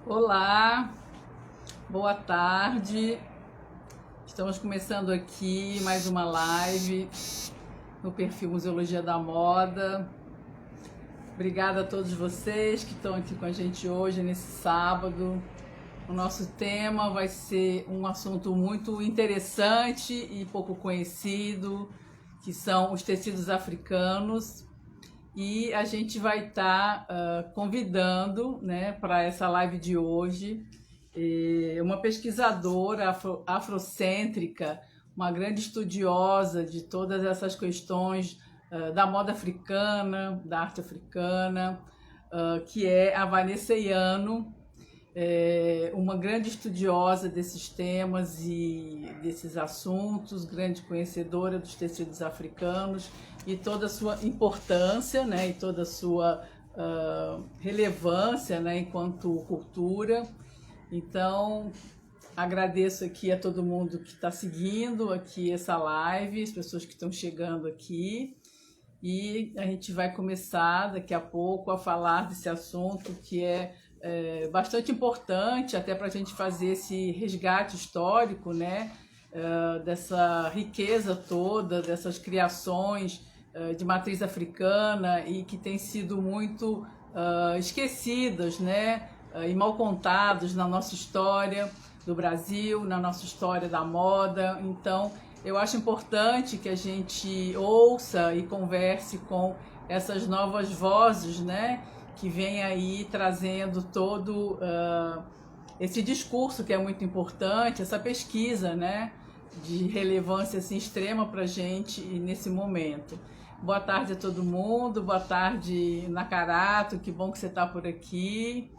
Olá, boa tarde. Estamos começando aqui mais uma live no perfil Museologia da Moda. Obrigada a todos vocês que estão aqui com a gente hoje, nesse sábado. O nosso tema vai ser um assunto muito interessante e pouco conhecido, que são os tecidos africanos. E a gente vai estar convidando, né, para essa live de hoje uma pesquisadora afrocêntrica, uma grande estudiosa de todas essas questões da moda africana, da arte africana, que é a Vanessa Iano, uma grande estudiosa desses temas e desses assuntos, grande conhecedora dos tecidos africanos e toda a sua importância, né, e toda a sua relevância, né, enquanto cultura. Então, agradeço aqui a todo mundo que está seguindo aqui essa live, as pessoas que estão chegando aqui. E a gente vai começar daqui a pouco a falar desse assunto que é bastante importante até para a gente fazer esse resgate histórico, né, dessa riqueza toda, dessas criações de matriz africana e que têm sido muito esquecidas, né, e mal contados na nossa história do Brasil, na nossa história da moda. Então, eu acho importante que a gente ouça e converse com essas novas vozes, né, que vem aí trazendo todo esse discurso que é muito importante, essa pesquisa, né, de relevância assim, extrema para a gente nesse momento. Boa tarde a todo mundo, boa tarde Nakarato, que bom que você está por aqui.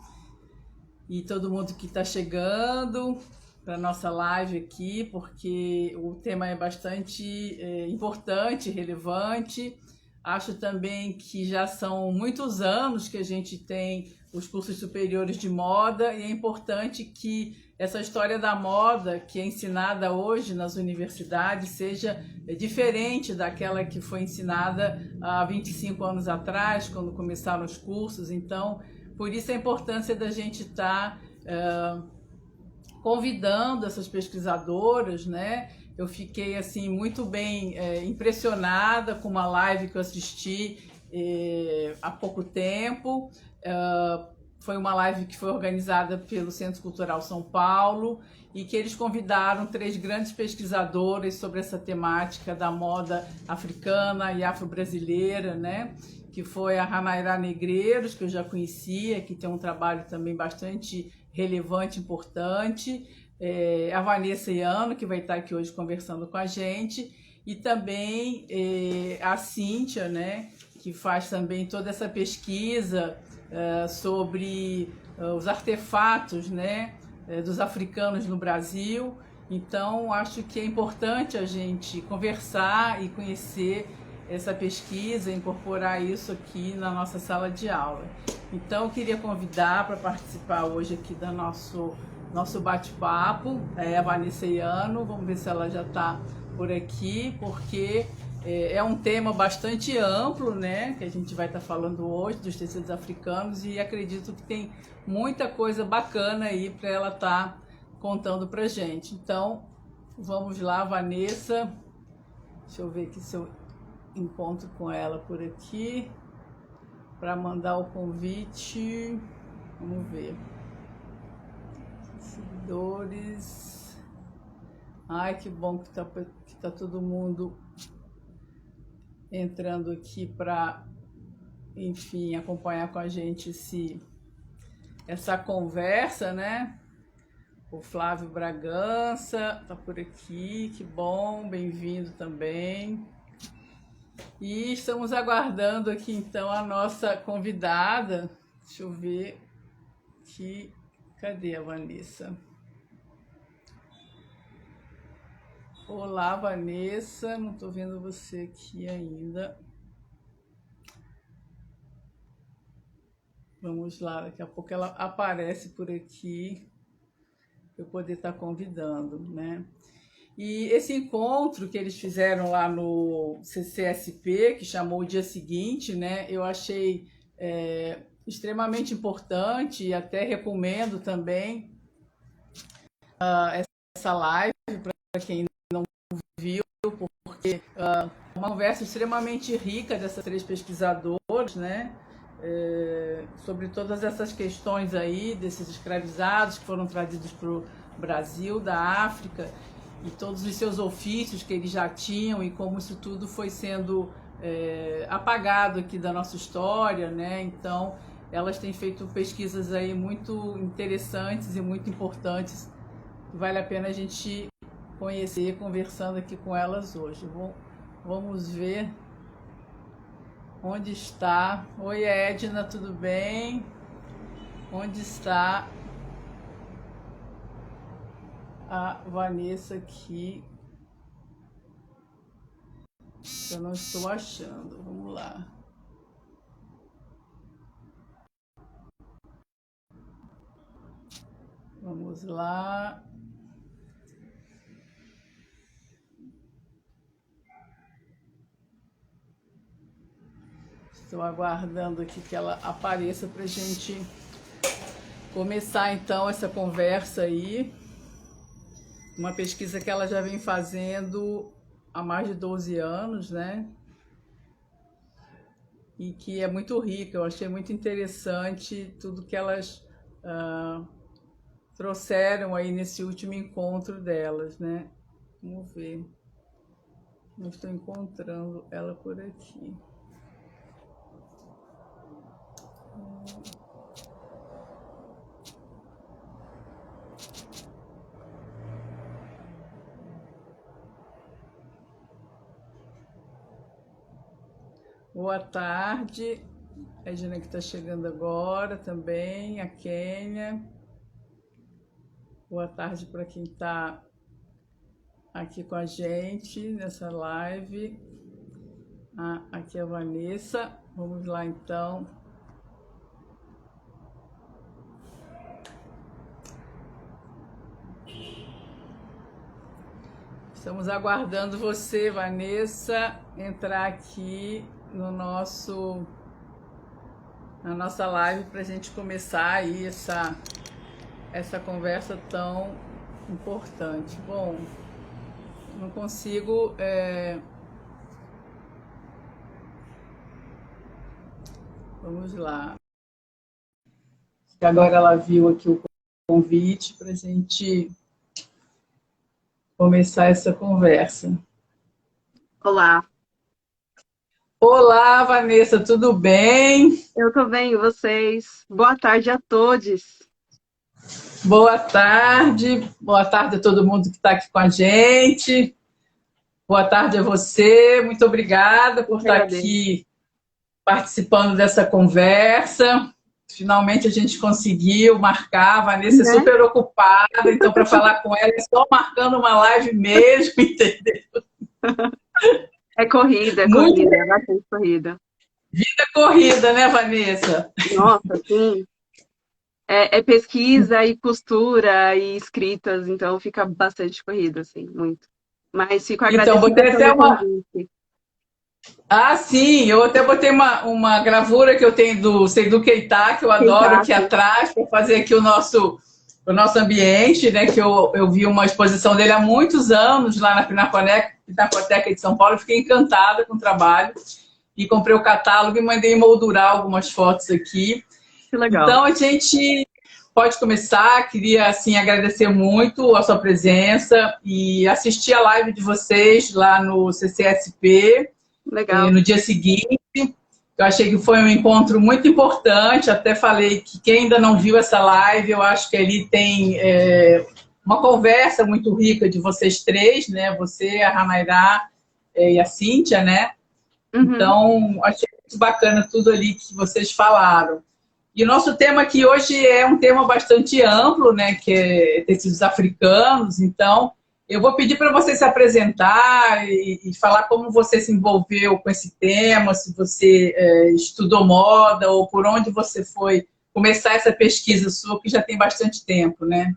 E todo mundo que está chegando para a nossa live aqui, porque o tema é bastante importante, relevante. Acho também que já são muitos anos que a gente tem os cursos superiores de moda e é importante que essa história da moda que é ensinada hoje nas universidades seja diferente daquela que foi ensinada há 25 anos atrás, quando começaram os cursos. Então, por isso a importância da gente estar convidando essas pesquisadoras, né? Eu fiquei assim muito bem impressionada com uma live que eu assisti há pouco tempo. Foi uma live que foi organizada pelo Centro Cultural São Paulo e que eles convidaram 3 grandes pesquisadoras sobre essa temática da moda africana e afro-brasileira, né? Que foi a Ranaira Negreiros, que eu já conhecia, que tem um trabalho também bastante relevante, importante, a Vanessa Iano, que vai estar aqui hoje conversando com a gente, e também a Cíntia, né, que faz também toda essa pesquisa sobre os artefatos, né, dos africanos no Brasil. Então, acho que é importante a gente conversar e conhecer essa pesquisa, incorporar isso aqui na nossa sala de aula. Então, eu queria convidar para participar hoje aqui do nosso bate-papo a Vanessa Iano. Vamos ver se ela já está por aqui, porque é um tema bastante amplo, né, que a gente vai estar falando hoje dos tecidos africanos e acredito que tem muita coisa bacana aí para ela estar contando para gente. Então, vamos lá, Vanessa. Deixa eu ver aqui se eu encontro com ela por aqui para mandar o convite. Vamos ver. Seguidores. Ai, que bom que tá todo mundo entrando aqui para, enfim, acompanhar com a gente essa conversa, né? O Flávio Bragança tá por aqui, que bom, bem-vindo também. E estamos aguardando aqui então a nossa convidada. Deixa eu ver aqui. Cadê a Vanessa? Olá, Vanessa. Não estou vendo você aqui ainda. Vamos lá, daqui a pouco ela aparece por aqui para eu poder estar convidando, né? E esse encontro que eles fizeram lá no CCSP, que chamou o dia seguinte, né? Eu achei extremamente importante e até recomendo também essa live para quem não viu, porque é uma conversa extremamente rica dessas três pesquisadoras, né? Sobre todas essas questões aí, desses escravizados que foram trazidos para o Brasil, da África, e todos os seus ofícios que eles já tinham e como isso tudo foi sendo apagado aqui da nossa história, né? Então, elas têm feito pesquisas aí muito interessantes e muito importantes, que vale a pena a gente conhecer conversando aqui com elas hoje. Vamos ver onde está. Oi, Edna, tudo bem? Onde está a Vanessa aqui? Eu não estou achando. Vamos lá. Vamos lá. Estou aguardando aqui que ela apareça para a gente começar então essa conversa aí. Uma pesquisa que ela já vem fazendo há mais de 12 anos, né? E que é muito rica. Eu achei muito interessante tudo que elas trouxeram aí nesse último encontro delas, né? Vamos ver. Não estou encontrando ela por aqui. Boa tarde. A Gina que está chegando agora também, a Kênia. Boa tarde para quem está aqui com a gente nessa live. Aqui é a Vanessa. Vamos lá então. Estamos aguardando você, Vanessa, entrar aqui no na nossa live para a gente começar aí essa conversa tão importante. Bom, não consigo vamos lá. Agora ela viu aqui o convite para a gente começar essa conversa. Olá. Olá, Vanessa, tudo bem? Eu tô bem, e vocês? Boa tarde a todos. Boa tarde a todo mundo que está aqui com a gente. Boa tarde a você, muito obrigada por estar aqui participando dessa conversa. Finalmente a gente conseguiu marcar, a Vanessa é super ocupada, então para falar com ela é só marcando uma live mesmo, entendeu? É corrida, é bastante corrida. Vida corrida, né, Vanessa? Nossa, sim. É pesquisa e costura e escritas, então fica bastante corrida, assim, muito. Mas fico agradecida pelo convite. Sim, eu até botei uma gravura que eu tenho do Seydou Keita, que eu adoro, aqui atrás, para fazer aqui o nosso ambiente, né? Que eu vi uma exposição dele há muitos anos lá na Pinacoteca de São Paulo, eu fiquei encantada com o trabalho e comprei o catálogo e mandei moldurar algumas fotos aqui. Que legal. Então a gente pode começar, queria assim agradecer muito a sua presença e assistir a live de vocês lá no CCSP. Legal. No dia seguinte. Eu achei que foi um encontro muito importante, até falei que quem ainda não viu essa live, eu acho que ali tem uma conversa muito rica de vocês três, né? Você, a Ranairá e a Cíntia, né? Uhum. Então, achei muito bacana tudo ali que vocês falaram. E o nosso tema aqui hoje é um tema bastante amplo, né? Que é tecidos africanos, então eu vou pedir para você se apresentar e falar como você se envolveu com esse tema, se você estudou moda ou por onde você foi começar essa pesquisa sua, que já tem bastante tempo, né?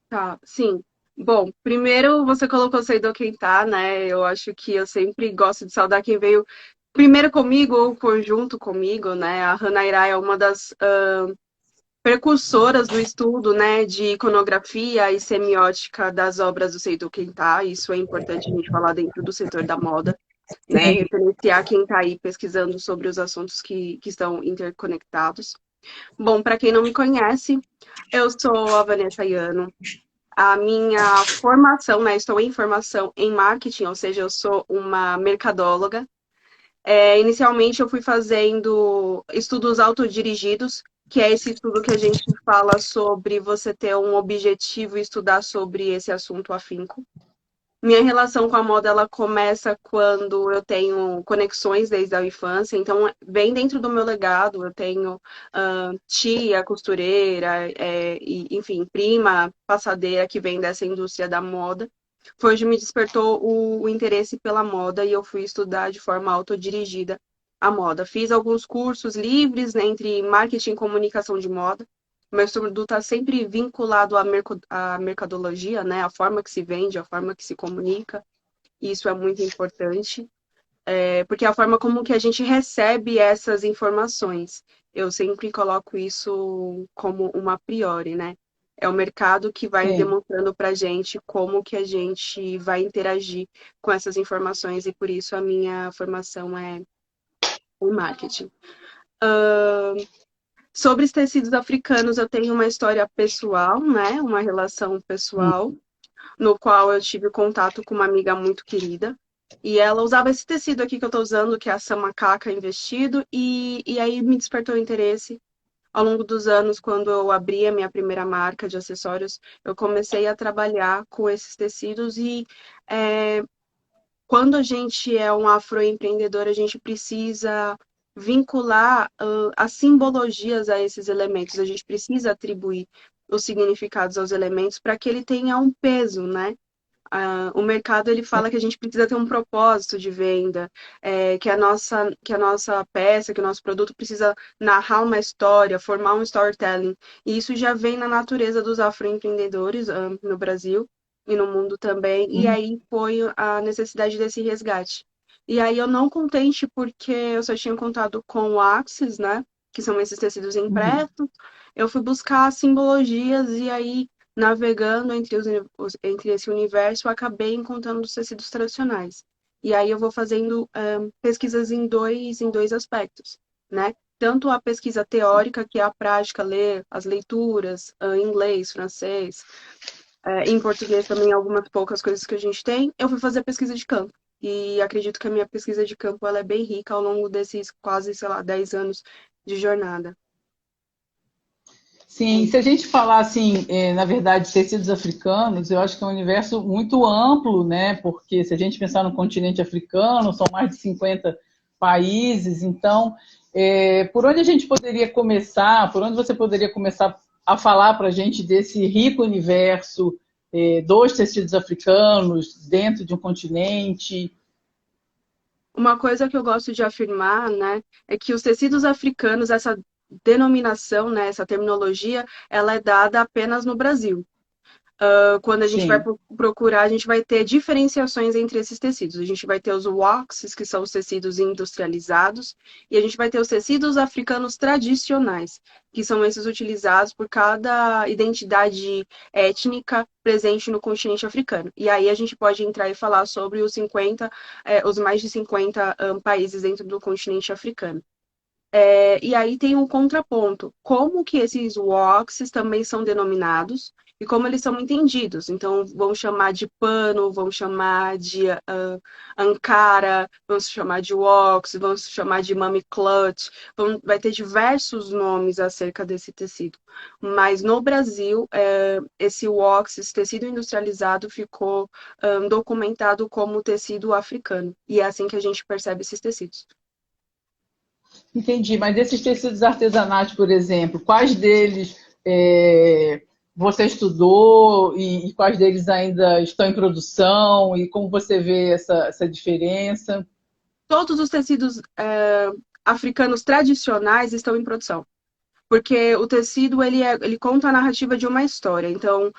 Tá, sim. Bom, primeiro você colocou Seydou Keita, né? Eu acho que eu sempre gosto de saudar quem veio primeiro comigo, ou conjunto comigo, né? A Hannah Arai é uma das precursoras do estudo, né, de iconografia e semiótica das obras do Seito Quintá. Isso é importante a gente falar dentro do setor da moda, né? Sim. Referenciar quem está aí pesquisando sobre os assuntos que estão interconectados. Bom, para quem não me conhece, eu sou a Vanessa Iano. A minha formação, né? Estou em formação em marketing, ou seja, eu sou uma mercadóloga. Inicialmente, eu fui fazendo estudos autodirigidos, que é esse estudo que a gente fala sobre você ter um objetivo e estudar sobre esse assunto afinco. Minha relação com a moda, ela começa quando eu tenho conexões desde a infância, então bem dentro do meu legado, eu tenho tia, costureira, enfim, prima, passadeira que vem dessa indústria da moda. Foi onde me despertou o interesse pela moda e eu fui estudar de forma autodirigida a moda. Fiz alguns cursos livres, né, entre marketing e comunicação de moda. Meu estudo está sempre vinculado à mercadologia, né? A forma que se vende, a forma que se comunica. Isso é muito importante, porque a forma como que a gente recebe essas informações. Eu sempre coloco isso como uma a priori, né? É o mercado que vai Sim. demonstrando para a gente como que a gente vai interagir com essas informações e por isso a minha formação é em marketing. Sobre os tecidos africanos, eu tenho uma história pessoal, né? Uma relação pessoal, no qual eu tive contato com uma amiga muito querida. E ela usava esse tecido aqui que eu estou usando, que é a Samacaca investido, e aí me despertou o interesse. Ao longo dos anos, quando eu abri a minha primeira marca de acessórios, eu comecei a trabalhar com esses tecidos e quando a gente é um afroempreendedor, a gente precisa vincular as simbologias a esses elementos. A gente precisa atribuir os significados aos elementos para que ele tenha um peso, né? O mercado ele fala que a gente precisa ter um propósito de venda, que a nossa peça, que o nosso produto precisa narrar uma história, formar um storytelling. E isso já vem na natureza dos afroempreendedores no Brasil e no mundo também. E Uhum. aí foi a necessidade desse resgate. E aí eu não contente porque eu só tinha contado com o Axis, né? Que são esses tecidos Uhum. impressos. Eu fui buscar simbologias e aí navegando entre esse universo, eu acabei encontrando os tecidos tradicionais. E aí eu vou fazendo pesquisas em dois aspectos, né? Tanto a pesquisa teórica, que é a prática, ler as leituras em inglês, francês, em português também algumas poucas coisas que a gente tem, eu fui fazer pesquisa de campo. E acredito que a minha pesquisa de campo ela é bem rica ao longo desses quase, sei lá, 10 anos de jornada. Sim, se a gente falar assim, na verdade, tecidos africanos, eu acho que é um universo muito amplo, né? Porque se a gente pensar no continente africano, são mais de 50 países, então, por onde a gente poderia começar, por onde você poderia começar a falar para a gente desse rico universo dos tecidos africanos dentro de um continente? Uma coisa que eu gosto de afirmar, né, é que os tecidos africanos, essa denominação, né, essa terminologia, ela é dada apenas no Brasil. Quando a gente vai Sim. procurar, a gente vai ter diferenciações entre esses tecidos. A gente vai ter os waxes, que são os tecidos industrializados, e a gente vai ter os tecidos africanos tradicionais, que são esses utilizados por cada identidade étnica presente no continente africano. E aí a gente pode entrar e falar sobre os mais de 50 países dentro do continente africano. E aí tem um contraponto. Como que esses WOCs também são denominados e como eles são entendidos. Então, vamos chamar de pano, vamos chamar de Ankara, vamos chamar de WOCs, vamos chamar de Mami Clutch. Vai ter diversos nomes acerca desse tecido. Mas no Brasil, esse WOCs, esse tecido industrializado, ficou documentado como tecido africano. E é assim que a gente percebe esses tecidos. Entendi, mas esses tecidos artesanais, por exemplo, quais deles você estudou e quais deles ainda estão em produção e como você vê essa diferença? Todos os tecidos africanos tradicionais estão em produção. Porque o tecido, ele conta a narrativa de uma história. Então,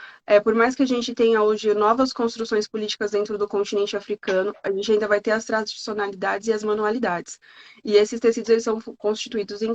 por mais que a gente tenha hoje novas construções políticas dentro do continente africano, a gente ainda vai ter as tradicionalidades e as manualidades. E esses tecidos, eles são constituídos em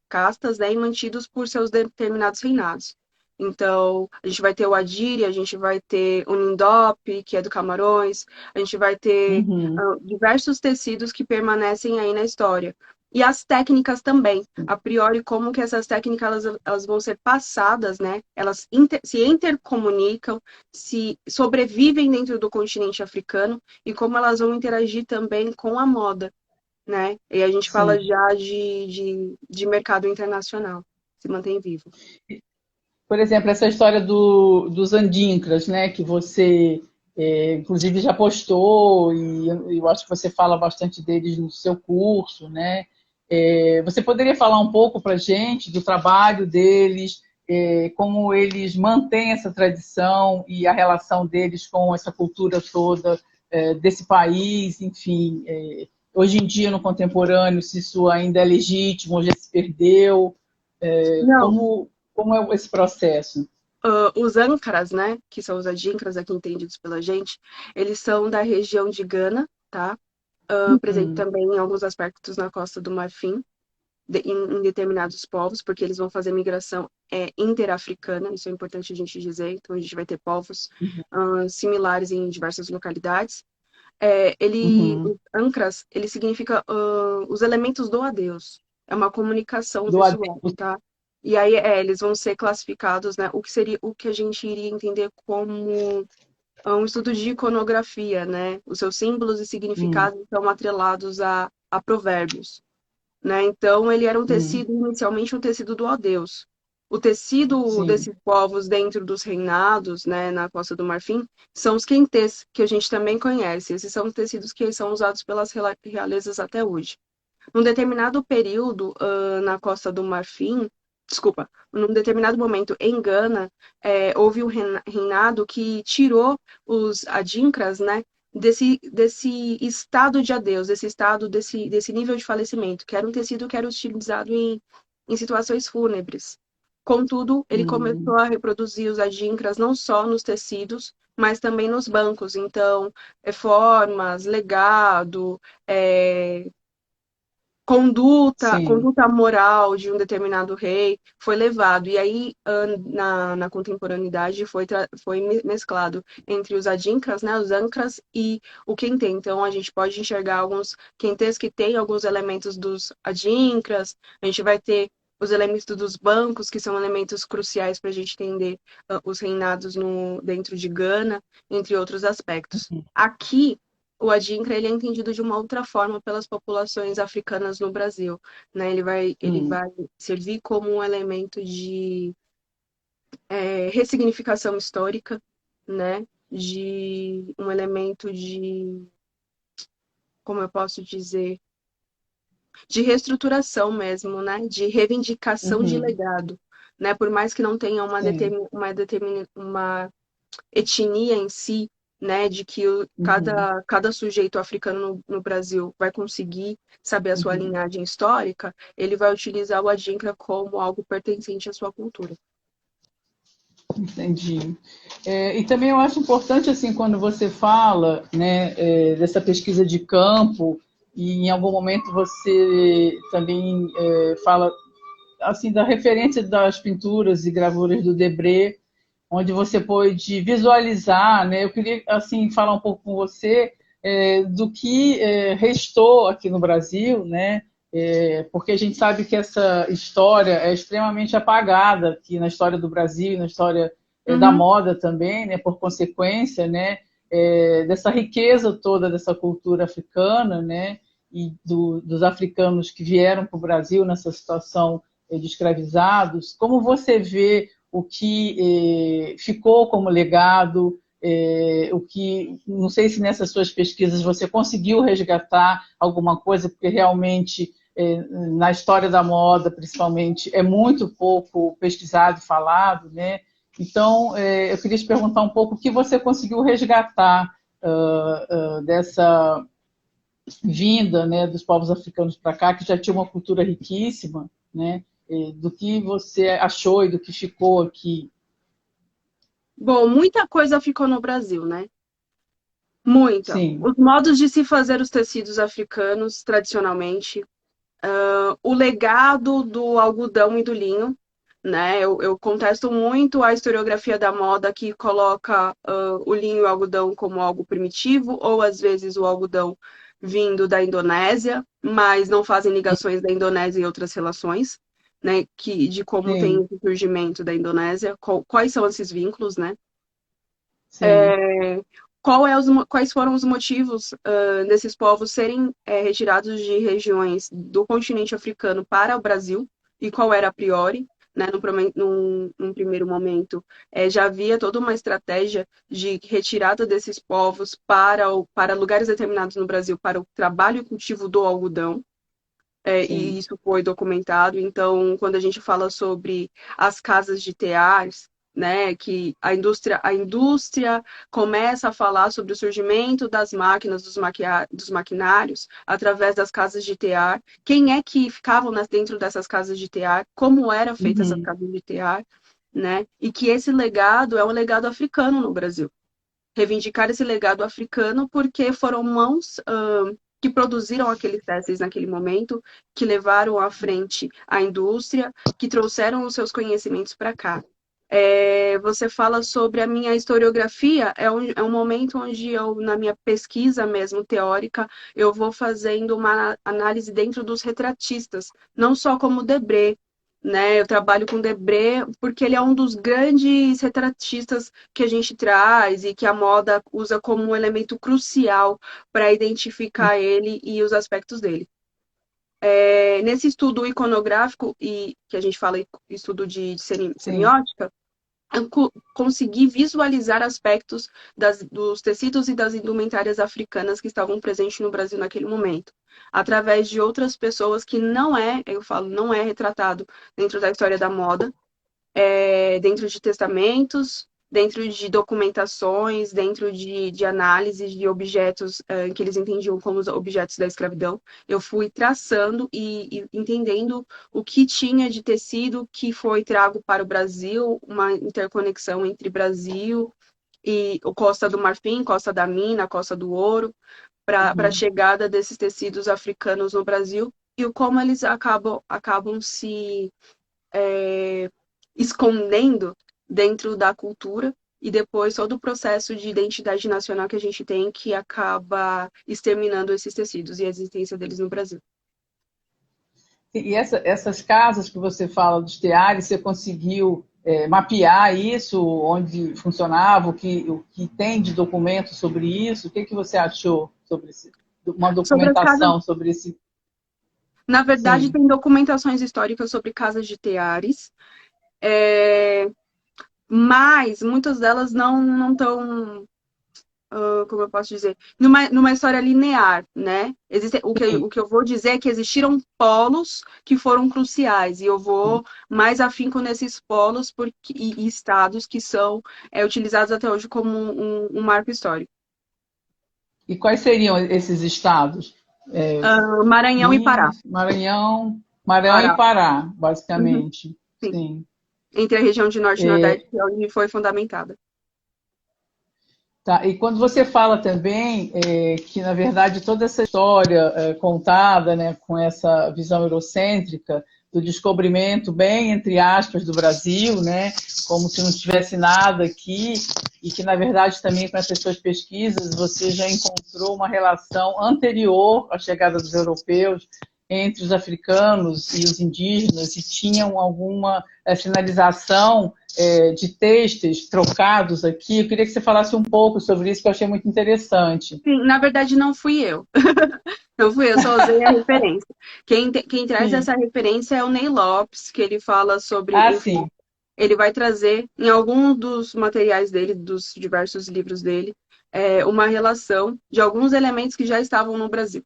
castas, né, e mantidos por seus determinados reinados. Então, a gente vai ter o Adire, a gente vai ter o Nindop, que é do Camarões, a gente vai ter Uhum. diversos tecidos que permanecem aí na história. E as técnicas também. A priori, como que essas técnicas elas vão ser passadas, né? Elas se intercomunicam, se sobrevivem dentro do continente africano e como elas vão interagir também com a moda, né? E a gente fala Sim. já de mercado internacional, se mantém vivo. Por exemplo, essa história dos Andincras, né, que você, inclusive, já postou, e eu acho que você fala bastante deles no seu curso, né? Você poderia falar um pouco para a gente do trabalho deles, como eles mantêm essa tradição e a relação deles com essa cultura toda desse país, enfim, hoje em dia, no contemporâneo, se isso ainda é legítimo, ou já se perdeu, Não, como é esse processo? os Ankaras, né, que são os Adinkras aqui entendidos pela gente, eles são da região de Gana, tá? Presente Uhum, também em alguns aspectos na Costa do Marfim, em determinados povos, porque eles vão fazer migração interafricana, isso é importante a gente dizer, então a gente vai ter povos similares em diversas localidades. uhum. Os Ankras, ele significa os elementos do adeus, é uma comunicação Do visual, adeus. tá? E aí eles vão ser classificados, né, o que seria o que a gente iria entender como um estudo de iconografia, né? Os seus símbolos e Hum, significados estão atrelados a provérbios, né? Então, ele era um hum, tecido, inicialmente um tecido do ó-Deus. O tecido sim. desses povos dentro dos reinados, né, na Costa do Marfim, são os quentês, que a gente também conhece. Esses são tecidos que são usados pelas realezas até hoje. Num determinado período, na Costa do Marfim, desculpa, num determinado momento em Gana, houve um reinado que tirou os adinkras, né, desse estado de adeus, desse estado, desse nível de falecimento, que era um tecido que era utilizado em situações fúnebres. Contudo, ele Hum, começou a reproduzir os adinkras não só nos tecidos, mas também nos bancos. Então, formas, legado, sim. conduta moral de um determinado rei foi levado. E aí, na contemporaneidade, foi mesclado entre os adinkras, né, os ankras e o quentê. Então, a gente pode enxergar alguns quentês que têm alguns elementos dos adinkras, a gente vai ter os elementos dos bancos, que são elementos cruciais para a gente entender os reinados dentro de Gana, entre outros aspectos. Aqui, o adinkra ele é entendido de uma outra forma pelas populações africanas no Brasil, né? Ele Hum, vai servir como um elemento de ressignificação histórica, né? De um elemento de, como eu posso dizer, de reestruturação mesmo, né? De reivindicação de uhum, legado, né? Por mais que não tenha sim. uma etnia em si, né, de que Uhum, cada sujeito africano no Brasil vai conseguir saber a sua uhum, linhagem histórica, ele vai utilizar o Adinkra como algo pertencente à sua cultura. entendi. E também eu acho importante, assim, quando você fala, né, dessa pesquisa de campo, e em algum momento você também fala, assim, da referência das pinturas e gravuras do Debré, onde você pôde visualizar, né? Eu queria assim falar um pouco com você do que restou aqui no Brasil, né? Porque a gente sabe que essa história é extremamente apagada aqui na história do Brasil, na história da Uhum, moda também, né? Por consequência, né? Dessa riqueza toda dessa cultura africana, né? E dos africanos que vieram para o Brasil nessa situação de escravizados. Como você vê o que ficou como legado, o que, não sei se nessas suas pesquisas você conseguiu resgatar alguma coisa, porque realmente na história da moda, principalmente, é muito pouco pesquisado e falado, né? Então, eu queria te perguntar um pouco o que você conseguiu resgatar dessa vinda, né, dos povos africanos para cá, que já tinha uma cultura riquíssima, né? do que você achou e do que ficou aqui? Bom, muita coisa ficou no Brasil, né? Muita. Sim. Os modos de se fazer os tecidos africanos, tradicionalmente, o legado do algodão e do linho, né? Eu contesto muito a historiografia da moda que coloca o linho e o algodão como algo primitivo, ou às vezes o algodão vindo da Indonésia, mas não fazem ligações da Indonésia e outras relações, né? De como tem Sim, o surgimento da Indonésia, quais são esses vínculos, né? sim. Quais foram os motivos desses povos serem retirados de regiões do continente africano para o Brasil e qual era a priori, né, num primeiro momento, já havia toda uma estratégia de retirada desses povos para lugares determinados no Brasil para o trabalho e cultivo do algodão. E Sim. isso foi documentado. Então, quando a gente fala sobre as casas de teares, né, que a indústria começa a falar sobre o surgimento das máquinas, dos maquinários, através das casas de tear, quem é que ficavam dentro dessas casas de tear, como eram feitas essas Uhum. casas de tear, né, e que esse legado é um legado africano no Brasil. Reivindicar esse legado africano porque foram mãos que produziram aqueles testes naquele momento, que levaram à frente a indústria, que trouxeram os seus conhecimentos para cá. Você fala sobre a minha historiografia, é um momento onde eu, na minha pesquisa mesmo teórica, eu vou fazendo uma análise dentro dos retratistas, não só como Debré, né? Eu trabalho com Debré porque ele é um dos grandes retratistas que a gente traz e que a moda usa como um elemento crucial para identificar ele e os aspectos dele. Nesse estudo iconográfico, e que a gente fala estudo de Sim. semiótica, eu consegui visualizar aspectos dos tecidos e das indumentárias africanas que estavam presentes no Brasil naquele momento, através de outras pessoas que eu falo, não é retratado dentro da história da moda, dentro de testamentos, dentro de documentações, dentro de análises de objetos que eles entendiam como os objetos da escravidão. Eu fui traçando e entendendo o que tinha de tecido que foi trago para o Brasil, uma interconexão entre Brasil e o Costa do Marfim, Costa da Mina, Costa do Ouro, para a Uhum. chegada desses tecidos africanos no Brasil e o como eles acabam se escondendo dentro da cultura e depois todo o processo de identidade nacional que a gente tem que acaba exterminando esses tecidos e a existência deles no Brasil. E essas casas que você fala dos teares, você conseguiu mapear isso, onde funcionava, o que tem de documento sobre isso? O que, que você achou sobre uma Sobre as casas, documentação sobre esse? na verdade, Sim. tem documentações históricas sobre casas de teares, mas muitas delas não estão, como eu posso dizer, numa história linear, né? O que eu vou dizer é que existiram polos que foram cruciais, e eu vou mais afinco nesses polos e estados que são utilizados até hoje como um marco histórico. E quais seriam esses estados? Maranhão e Pará. Minas, Maranhão e Pará. Pará, Uhum, basicamente. sim. Sim. Entre a região de Norte e Nordeste, que é onde foi fundamentada. Tá, e quando você fala também que, na verdade, toda essa história contada, né, com essa visão eurocêntrica do descobrimento, bem entre aspas, do Brasil, né, como se não tivesse nada aqui, e que, na verdade, também com essas suas pesquisas, você já encontrou uma relação anterior à chegada dos europeus entre os africanos e os indígenas, e tinham alguma sinalização de textos trocados aqui. Eu queria que você falasse um pouco sobre isso, que eu achei muito interessante. Sim, na verdade, não fui eu. Não fui eu, só usei a referência. Quem traz Sim. essa referência é o Ney Lopes, que ele fala sobre, Ah, enfim, sim. ele vai trazer em algum dos materiais dele, dos diversos livros dele, uma relação de alguns elementos que já estavam no Brasil,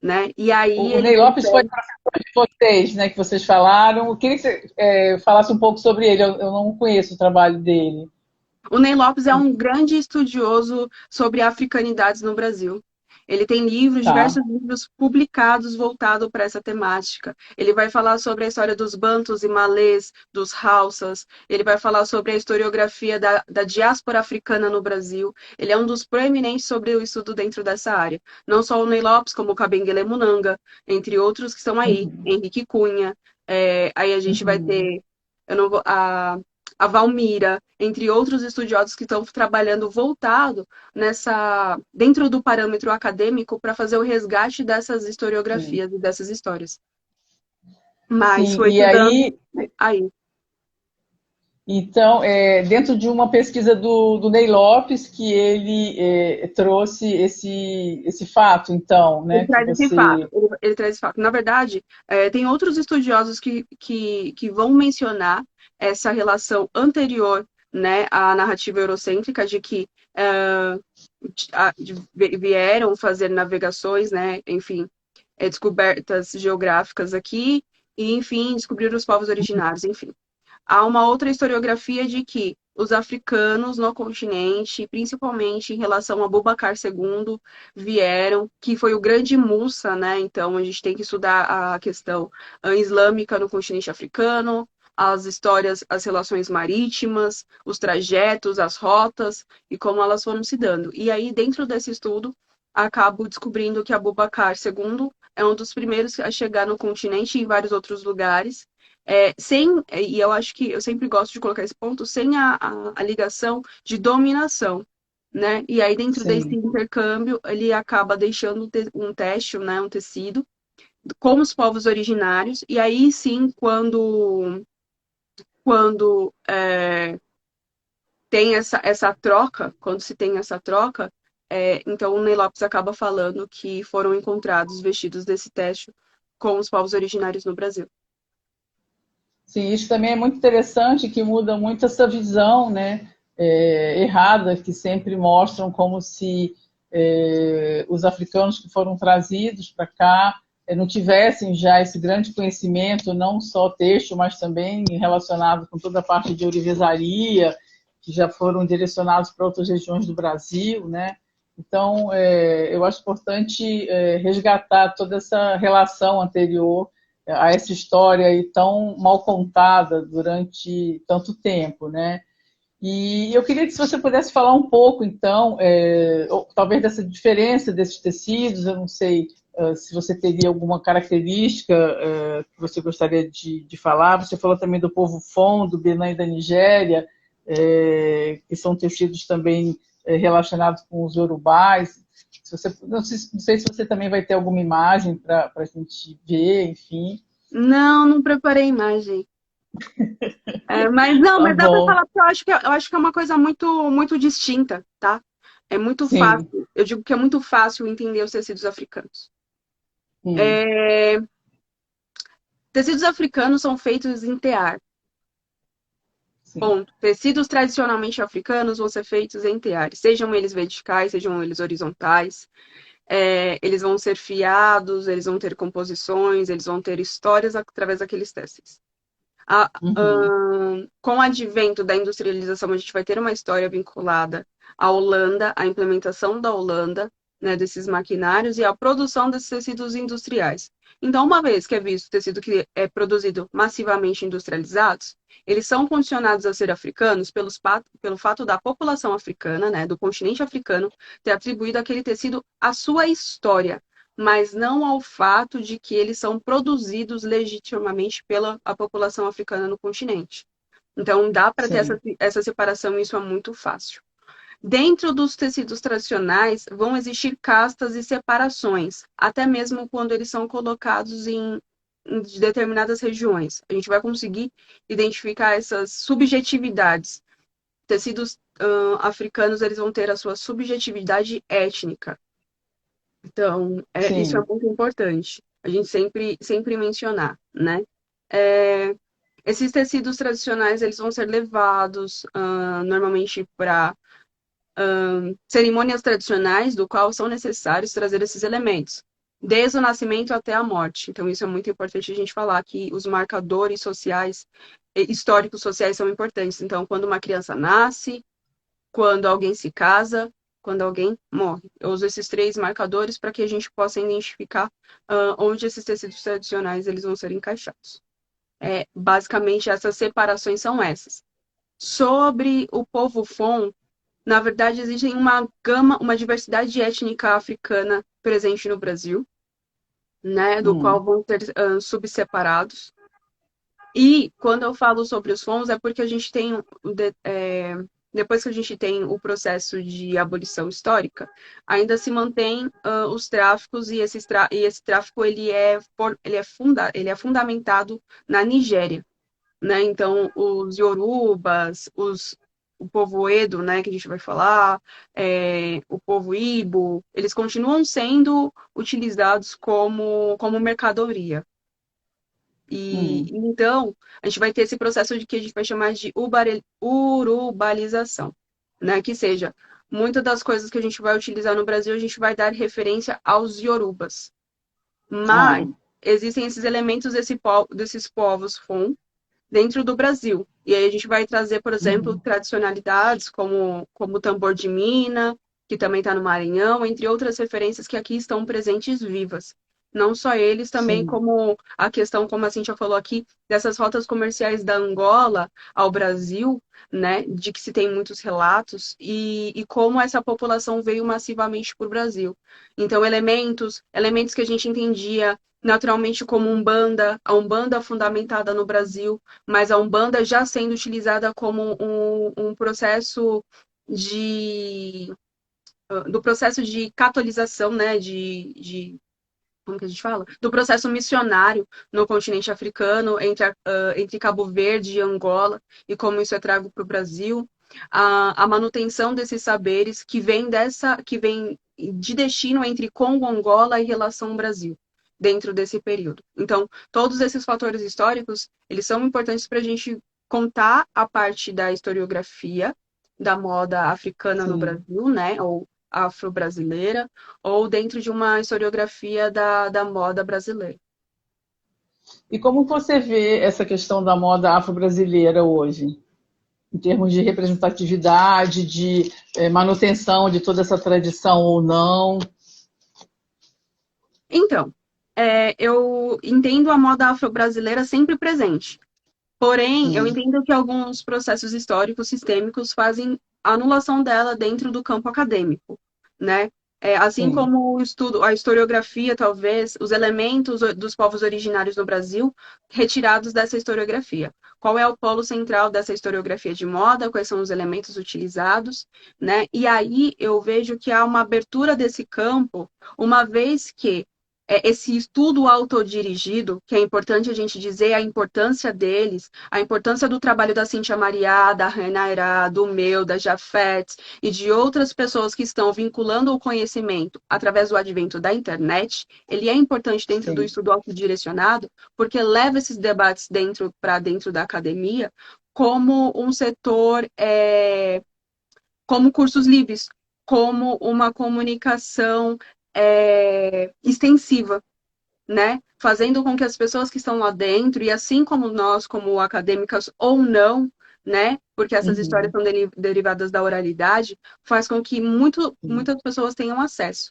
né? E aí O ele Ney Lopes foi consegue. professor de vocês, né, que vocês falaram. Eu queria que você falasse um pouco sobre ele. Eu não conheço o trabalho dele. O Ney Lopes é um grande estudioso sobre africanidades no Brasil. Ele tem livros, Tá. diversos livros publicados voltados para essa temática. Ele vai falar sobre a história dos bantus e malês, dos hausas. Ele vai falar sobre a historiografia da diáspora africana no Brasil. Ele é um dos proeminentes sobre o estudo dentro dessa área. Não só o Ney Lopes, como o Kabengele Munanga, entre outros que estão aí. Uhum. Henrique Cunha. Aí a gente vai Uhum. ter eu não vou, a Valmira, entre outros estudiosos que estão trabalhando voltado dentro do parâmetro acadêmico para fazer o resgate dessas Sim. historiografias e dessas histórias. Mas Sim, foi e estudando aí, aí. então, dentro de uma pesquisa do Ney Lopes, que ele trouxe esse fato, então, Ele né, que traz esse fato. você... Ele traz esse fato. Na verdade, tem outros estudiosos que vão mencionar essa relação anterior, né, à narrativa eurocêntrica de que vieram fazer navegações, né, enfim, descobertas geográficas aqui e, enfim, descobrir os povos originários, enfim. Há uma outra historiografia de que os africanos no continente, principalmente em relação a Abubakar II, vieram, que foi o grande Mussa, né? Então a gente tem que estudar a questão islâmica no continente africano, as histórias, as relações marítimas, os trajetos, as rotas e como elas foram se dando. E aí, dentro desse estudo, acabo descobrindo que Abubakar II é um dos primeiros a chegar no continente e em vários outros lugares e eu acho que eu sempre gosto de colocar esse ponto, sem a ligação de dominação, né? E aí, dentro desse Sim, intercâmbio, ele acaba deixando um têxtil, né? Um tecido, com os povos originários, e aí sim, quando tem essa troca, quando se tem essa troca, então o Ney Lopes acaba falando que foram encontrados vestidos desse têxtil com os povos originários no Brasil. sim, isso também é muito interessante, que muda muito essa visão, né, errada, que sempre mostram como se os africanos que foram trazidos para cá não tivessem já esse grande conhecimento, não só texto, mas também relacionado com toda a parte de ourivesaria, que já foram direcionados para outras regiões do Brasil, né? Então, eu acho importante resgatar toda essa relação anterior a essa história aí tão mal contada durante tanto tempo, né? E eu queria que se você pudesse falar um pouco, então, talvez dessa diferença desses tecidos, eu não sei se você teria alguma característica que você gostaria de falar. Você falou também do povo Fon, do Benin e da Nigéria, que são tecidos também relacionados com os yorubais. Se você, não sei se você também vai ter alguma imagem para a gente ver, enfim. Não, não preparei imagem. Mas não, Tá mas dá para bom. falar porque eu acho que é uma coisa muito muito distinta, tá? É muito Sim. fácil. Eu digo que é muito fácil entender os tecidos africanos. Hum, É, tecidos africanos são feitos em tear. sim. Ponto. Tecidos tradicionalmente africanos vão ser feitos em teares, sejam eles verticais, sejam eles horizontais. Eles vão ser fiados, eles vão ter composições, eles vão ter histórias através daqueles tecidos. Uhum. Com o advento da industrialização, a gente vai ter uma história vinculada à Holanda, à implementação da Holanda, né, desses maquinários e à produção desses tecidos industriais. Então, uma vez que é visto tecido que é produzido massivamente industrializados, eles são condicionados a ser africanos pelo fato da população africana, né, do continente africano, ter atribuído aquele tecido à sua história, mas não ao fato de que eles são produzidos legitimamente pela a população africana no continente. Então, dá para ter Sim. essa separação e isso é muito fácil. Dentro dos tecidos tradicionais, vão existir castas e separações, até mesmo quando eles são colocados em determinadas regiões. A gente vai conseguir identificar essas subjetividades. Tecidos africanos, eles vão ter a sua subjetividade étnica. Então, isso é Sim. muito importante. A gente sempre mencionar, né? É, esses tecidos tradicionais, eles vão ser levados normalmente para cerimônias tradicionais, do qual são necessários trazer esses elementos, desde o nascimento até a morte. Então, isso é muito importante a gente falar, que os marcadores sociais, históricos sociais são importantes. Então, quando uma criança nasce, quando alguém se casa, quando alguém morre. Eu uso esses 3 marcadores para que a gente possa identificar onde esses tecidos tradicionais eles vão ser encaixados. Basicamente, essas separações são essas. Sobre o povo Fon, na verdade, existe uma diversidade étnica africana presente no Brasil, né, do qual vão ter subseparados. E quando eu falo sobre os Fons, é porque a gente tem, depois que a gente tem o processo de abolição histórica, ainda se mantém os tráficos, e esse tráfico ele é fundamentado na Nigéria, né? Então, os Yorubas, o povo Edo, né, que a gente vai falar, o povo Ibo, eles continuam sendo utilizados como mercadoria. E então, a gente vai ter esse processo de que a gente vai chamar de urubalização, né? Que seja, muitas das coisas que a gente vai utilizar no Brasil, a gente vai dar referência aos Yorubas. Mas existem esses elementos desses povos Fon dentro do Brasil. E aí a gente vai trazer, por exemplo, tradicionalidades como o tambor de mina, que também está no Maranhão, entre outras referências que aqui estão presentes vivas. Não só eles, também como a questão, como a Cintia falou aqui, dessas rotas comerciais da Angola ao Brasil, né, de que se tem muitos relatos, e como essa população veio massivamente para o Brasil. Então, elementos que a gente entendia naturalmente como Umbanda, a Umbanda fundamentada no Brasil, mas a Umbanda já sendo utilizada como um processo do processo de catolização, né, como que a gente fala? Do processo missionário no continente africano, entre Cabo Verde e Angola, e como isso é trago para o Brasil. A manutenção desses saberes que vem de destino entre Congo, Angola e relação Brasil, dentro desse período. Então, todos esses fatores históricos, eles são importantes para a gente contar a parte da historiografia da moda africana no Brasil, né? Ou afro-brasileira, ou dentro de uma historiografia da moda brasileira. E como você vê essa questão da moda afro-brasileira hoje? Em termos de representatividade, de manutenção de toda essa tradição ou não? Então, eu entendo a moda afro-brasileira sempre presente. Porém, eu entendo que alguns processos históricos sistêmicos fazem a anulação dela dentro do campo acadêmico, né? Assim como o estudo, a historiografia, talvez, os elementos dos povos originários no Brasil retirados dessa historiografia. Qual é o polo central dessa historiografia de moda? Quais são os elementos utilizados, né? E aí eu vejo que há uma abertura desse campo, uma vez que esse estudo autodirigido, que é importante a gente dizer a importância deles, a importância do trabalho da Cíntia Mariá, da Renaira, do meu, da Jafet e de outras pessoas que estão vinculando o conhecimento através do advento da internet, ele é importante dentro do estudo autodirecionado, porque leva esses debates para dentro da academia como um setor, como cursos livres, como uma comunicação extensiva, né? Fazendo com que as pessoas que estão lá dentro, e assim como nós, como acadêmicas ou não, né? Porque essas histórias são derivadas da oralidade, faz com que muitas pessoas tenham acesso.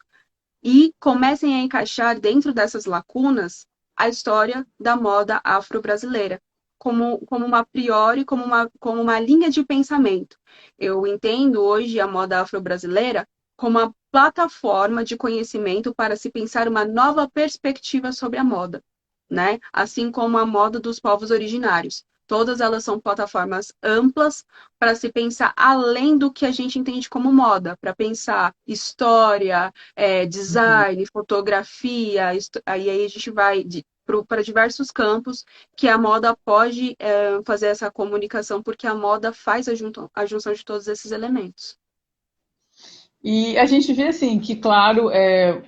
E comecem a encaixar dentro dessas lacunas a história da moda afro-brasileira, como uma priori, como uma linha de pensamento. Eu entendo hoje a moda afro-brasileira como uma plataforma de conhecimento para se pensar uma nova perspectiva sobre a moda, né? Assim como a moda dos povos originários. Todas elas são plataformas amplas para se pensar além do que a gente entende como moda, para pensar história, design, fotografia, aí a gente vai para diversos campos que a moda pode fazer essa comunicação, porque a moda faz a junção de todos esses elementos. E a gente vê assim que, claro, é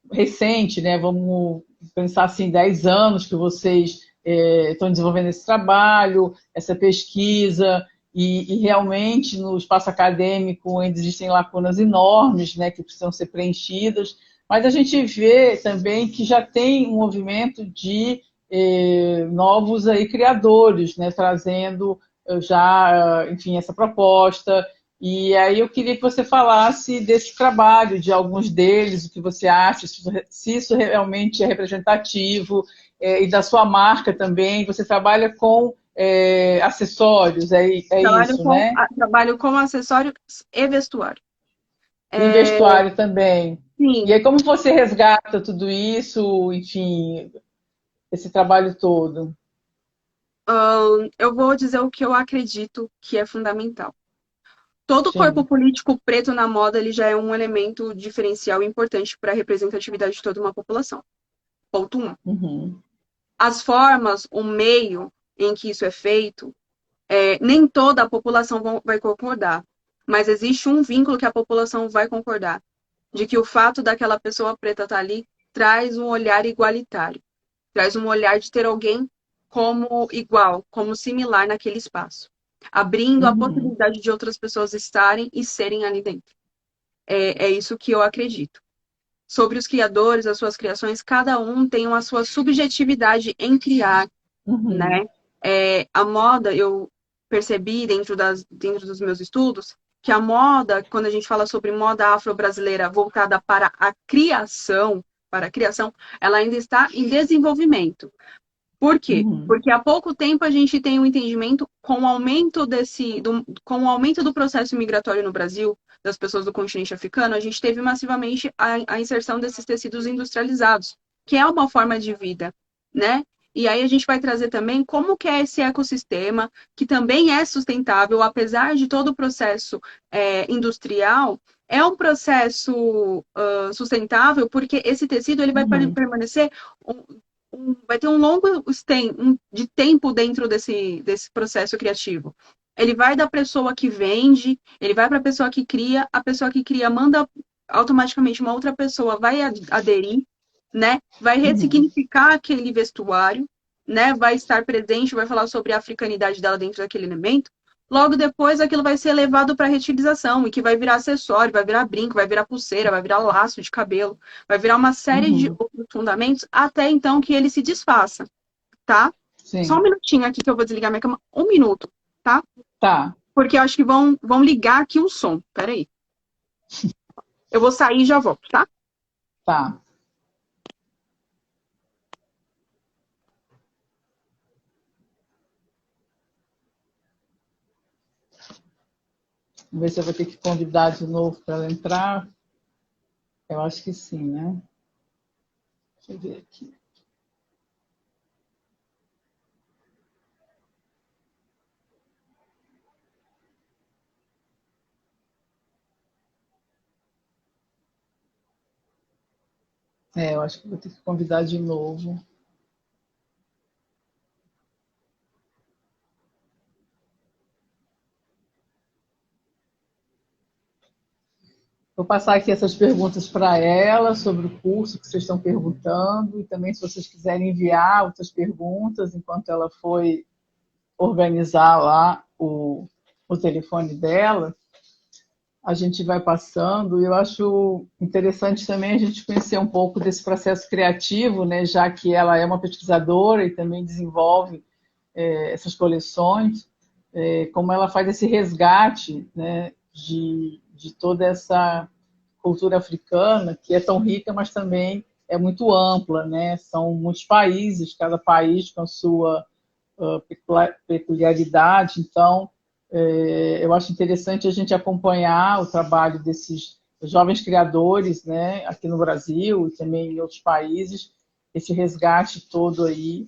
recente, né? Vamos pensar assim, 10 anos que vocês estão desenvolvendo esse trabalho, essa pesquisa, e realmente no espaço acadêmico ainda existem lacunas enormes, né, que precisam ser preenchidas, mas a gente vê também que já tem um movimento de novos aí, criadores, né, trazendo já, enfim, essa proposta, E aí eu queria que você falasse desse trabalho, de alguns deles, o que você acha, se isso realmente é representativo, e da sua marca também. Você trabalha com acessórios, é isso, né? Trabalho com acessórios e vestuário. E vestuário também. E Sim, aí, como você resgata tudo isso, enfim, esse trabalho todo? eu vou dizer o que eu acredito que é fundamental. Todo corpo Sim. político preto na moda ele já é um elemento diferencial importante para a representatividade de toda uma população. Ponto 1. Uhum. As formas, o meio em que isso é feito, nem toda a população vai concordar, mas existe um vínculo que a população vai concordar, de que o fato daquela pessoa preta estar ali traz um olhar igualitário, traz um olhar de ter alguém como igual, como similar naquele espaço, abrindo a Uhum. possibilidade de outras pessoas estarem e serem ali dentro. É isso que eu acredito. Sobre os criadores, as suas criações, cada um tem a sua subjetividade em criar, Uhum. né? A moda, eu percebi dentro dos meus estudos, que a moda, quando a gente fala sobre moda afro-brasileira voltada para a criação, ela ainda está em desenvolvimento. Por quê? Uhum. Porque há pouco tempo a gente tem um entendimento com o aumento do processo migratório no Brasil, das pessoas do continente africano, a gente teve massivamente a inserção desses tecidos industrializados, que é uma forma de vida, né? E aí a gente vai trazer também como que é esse ecossistema, que também é sustentável, apesar de todo o processo industrial, é um processo sustentável, porque esse tecido ele vai Uhum. permanecer vai ter um longo de tempo dentro desse processo criativo. Ele vai da pessoa que vende, ele vai para a pessoa que cria manda automaticamente uma outra pessoa vai aderir, né? Vai Uhum. ressignificar aquele vestuário, né? Vai estar presente, vai falar sobre a africanidade dela dentro daquele elemento. Logo depois, aquilo vai ser levado para reutilização e que vai virar acessório, vai virar brinco, vai virar pulseira, vai virar laço de cabelo, vai virar uma série de Uhum. outros fundamentos até então que ele se desfaça, tá? Só um Sim. minutinho aqui que eu vou desligar minha cama. Um minuto, tá? Tá, Porque eu acho que vão ligar aqui o som. Peraí. Eu vou sair e já volto, tá? tá. Vamos ver se eu vou ter que convidar de novo para ela entrar. Eu acho que sim, né? Deixa eu ver aqui. Eu acho que vou ter que convidar de novo. Vou passar aqui essas perguntas para ela sobre o curso que vocês estão perguntando e também se vocês quiserem enviar outras perguntas enquanto ela foi organizar lá o telefone dela, a gente vai passando. E eu acho interessante também a gente conhecer um pouco desse processo criativo, né, já que ela é uma pesquisadora e também desenvolve essas coleções, como ela faz esse resgate, né, de toda essa cultura africana, que é tão rica, mas também é muito ampla, né? São muitos países, cada país com a sua peculiaridade. Então, eu acho interessante a gente acompanhar o trabalho desses jovens criadores, né, aqui no Brasil e também em outros países, esse resgate todo aí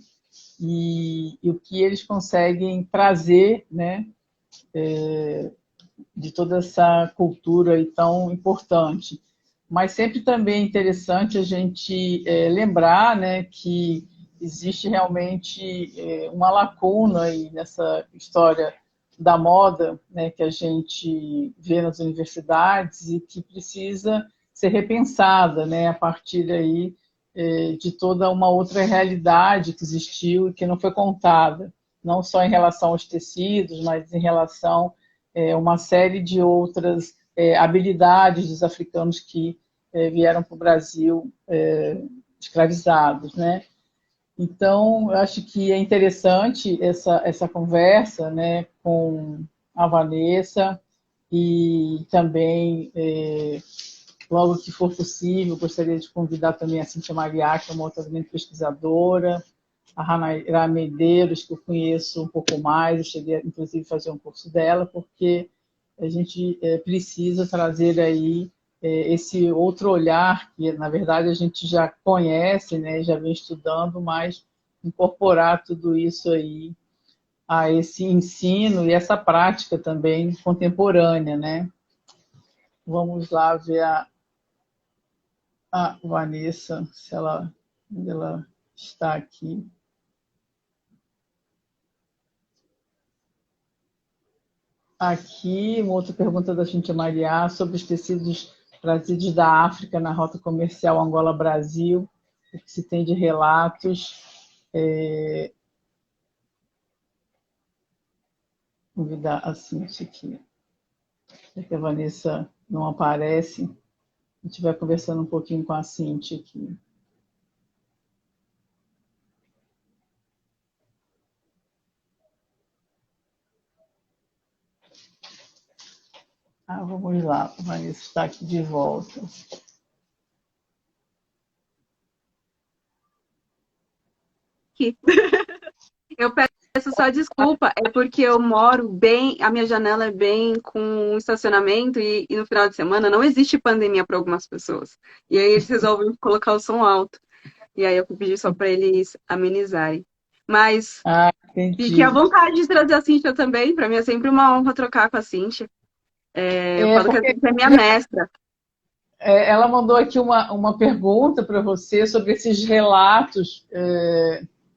e o que eles conseguem trazer, né, de toda essa cultura aí tão importante. Mas sempre também é interessante a gente lembrar, né, que existe realmente uma lacuna aí nessa história da moda, né, que a gente vê nas universidades e que precisa ser repensada, né, a partir aí de toda uma outra realidade que existiu e que não foi contada, não só em relação aos tecidos, mas em relação uma série de outras habilidades dos africanos que vieram para o Brasil escravizados, né? Então, eu acho que é interessante essa conversa, né, com a Vanessa e também, logo que for possível, gostaria de convidar também a Cíntia Mariá, que é uma outra grande pesquisadora, a Ranaira Medeiros, que eu conheço um pouco mais, eu cheguei, inclusive, a fazer um curso dela, porque a gente precisa trazer aí esse outro olhar, que, na verdade, a gente já conhece, né, já vem estudando, mas incorporar tudo isso aí a esse ensino e essa prática também contemporânea, né? Vamos lá ver a Vanessa, se ela está aqui. Aqui, uma outra pergunta da Cíntia Mariá sobre os tecidos trazidos da África na rota comercial Angola-Brasil, o que se tem de relatos. Vou convidar a Cíntia aqui. Já que a Vanessa não aparece, a gente vai conversando um pouquinho com a Cíntia aqui. Vamos lá, a Vanessa está aqui de volta. Aqui. Eu peço só desculpa, é porque eu moro bem, a minha janela é bem com um estacionamento e no final de semana não existe pandemia para algumas pessoas. E aí eles resolvem colocar o som alto. E aí eu pedi só para eles amenizarem. Mas fique à vontade de trazer a Cíntia também. Para mim é sempre uma honra trocar com a Cíntia. Eu falo que a Cíntia é minha mestra. Ela mandou aqui uma pergunta para você sobre esses relatos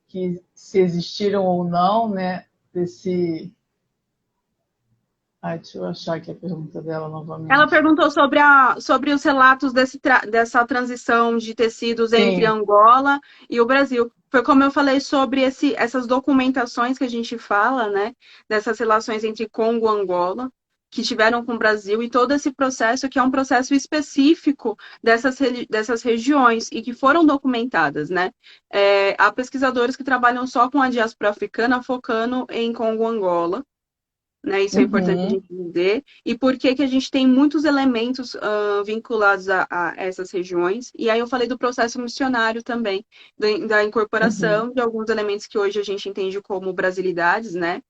que se existiram ou não, né? Deixa eu achar aqui a pergunta dela novamente. Ela perguntou sobre os relatos dessa transição de tecidos entre Angola e o Brasil. Foi como eu falei sobre essas documentações que a gente fala, né? Dessas relações entre Congo e Angola, que tiveram com o Brasil, e todo esse processo que é um processo específico dessas regiões e que foram documentadas, né? Há pesquisadores que trabalham só com a diáspora africana, focando em Congo e Angola. Né, isso é importante a gente entender. E por que a gente tem muitos elementos vinculados a essas regiões. E aí eu falei do processo missionário também, da incorporação de alguns elementos que hoje a gente entende como brasilidades, né?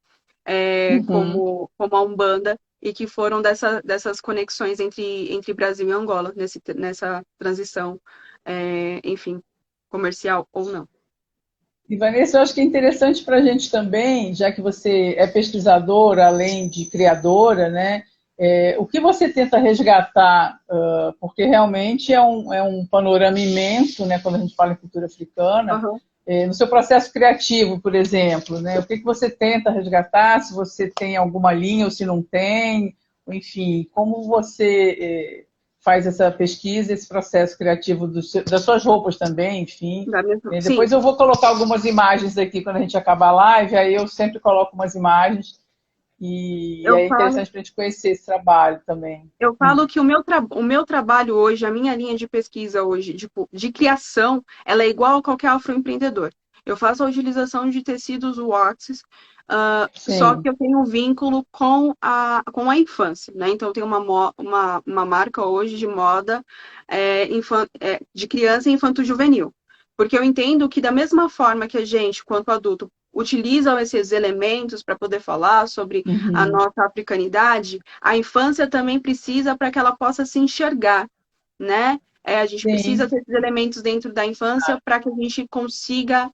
Como a Umbanda, e que foram dessas conexões entre Brasil e Angola, nessa transição, enfim, comercial ou não. E, Vanessa, eu acho que é interessante para a gente também, já que você é pesquisadora, além de criadora, né? O que você tenta resgatar, porque realmente é um panorama imenso, né, quando a gente fala em cultura africana, no seu processo criativo, por exemplo, né? O que você tenta resgatar, se você tem alguma linha ou se não tem, enfim, como você faz essa pesquisa, esse processo criativo das suas roupas também, enfim. Depois eu vou colocar algumas imagens aqui quando a gente acabar a live, aí eu sempre coloco umas imagens e é interessante para a gente conhecer esse trabalho também. Eu falo que o meu trabalho hoje, a minha linha de pesquisa hoje, de criação, ela é igual a qualquer afroempreendedor. Eu faço a utilização de tecidos waxes, só que eu tenho um vínculo com a infância, né? Então, eu tenho uma marca hoje de moda de criança e infanto-juvenil. Porque eu entendo que da mesma forma que a gente, quanto adulto, utiliza esses elementos para poder falar sobre a nossa africanidade, a infância também precisa para que ela possa se enxergar, né? A gente precisa ter esses elementos dentro da infância para que a gente consiga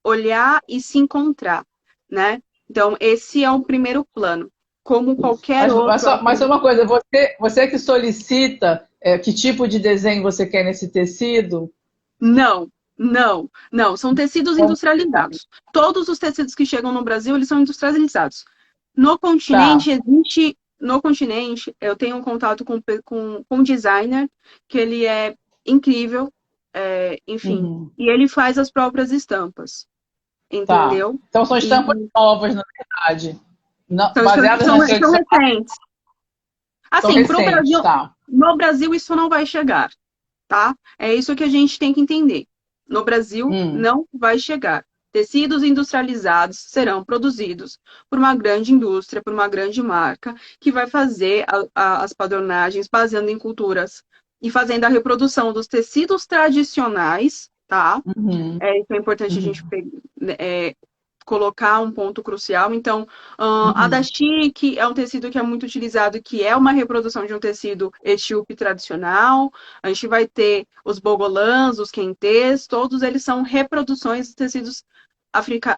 olhar e se encontrar, né? Então, esse é o primeiro plano. Como qualquer outro... Mas uma coisa, você que solicita que tipo de desenho você quer nesse tecido? Não. São tecidos industrializados. Todos os tecidos que chegam no Brasil, eles são industrializados. No continente, No continente, eu tenho um contato com um designer, que ele é incrível, enfim. E ele faz as próprias estampas. Entendeu? Então são estampas novas, na verdade. São recentes. Assim, pro Brasil, no Brasil isso não vai chegar, tá? É isso que a gente tem que entender. No Brasil não vai chegar. Tecidos industrializados serão produzidos por uma grande indústria, por uma grande marca, que vai fazer as padronagens baseando em culturas e fazendo a reprodução dos tecidos tradicionais, tá? Uhum. Isso é importante a gente Uhum. colocar um ponto crucial. Então, a da Uhum. chique é um tecido que é muito utilizado, que é uma reprodução de um tecido etíope tradicional. A gente vai ter os bogolãs, os quentês, todos eles são reproduções de tecidos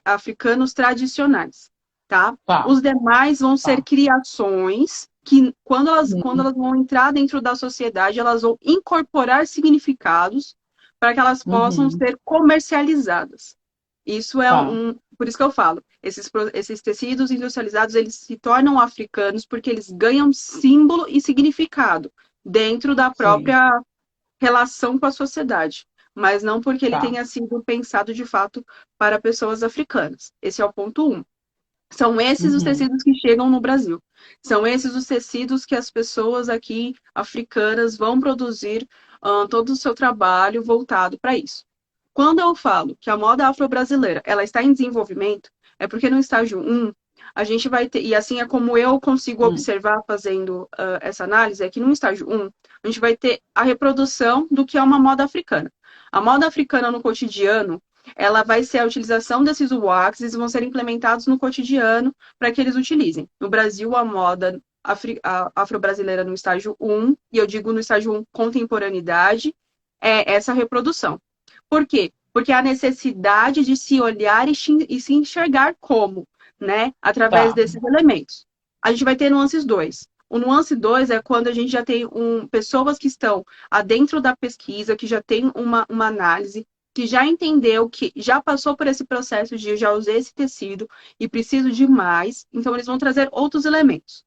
africanos tradicionais, tá? Tá, Os demais vão ser tá. criações que, quando Uhum. elas vão entrar dentro da sociedade, elas vão incorporar significados para que elas possam Uhum. ser comercializadas. Isso é Tá. por isso que eu falo, esses tecidos industrializados, eles se tornam africanos porque eles ganham símbolo e significado dentro da Sim. própria relação com a sociedade, mas não porque ele Tá. tenha sido pensado de fato para pessoas africanas. Esse é o ponto um. São esses os Uhum. tecidos que chegam no Brasil. São esses os tecidos que as pessoas aqui africanas vão produzir todo o seu trabalho voltado para isso. Quando eu falo que a moda afro-brasileira ela está em desenvolvimento, é porque no estágio um a gente vai ter, e assim é como eu consigo Uhum. observar fazendo essa análise, é que no estágio um a gente vai ter a reprodução do que é uma moda africana. A moda africana no cotidiano, ela vai ser a utilização desses waxes, vão ser implementados no cotidiano para que eles utilizem. No Brasil, a moda afro-brasileira no estágio um, e eu digo no estágio um contemporaneidade, é essa reprodução. Por quê? Porque a necessidade de se olhar e se enxergar como, né? Através Tá. desses elementos. A gente vai ter nuances 2. O nuance 2 é quando a gente já tem pessoas que estão adentro da pesquisa, que já tem uma análise, que já entendeu, que já passou por esse processo de eu já usei esse tecido e preciso de mais, então eles vão trazer outros elementos.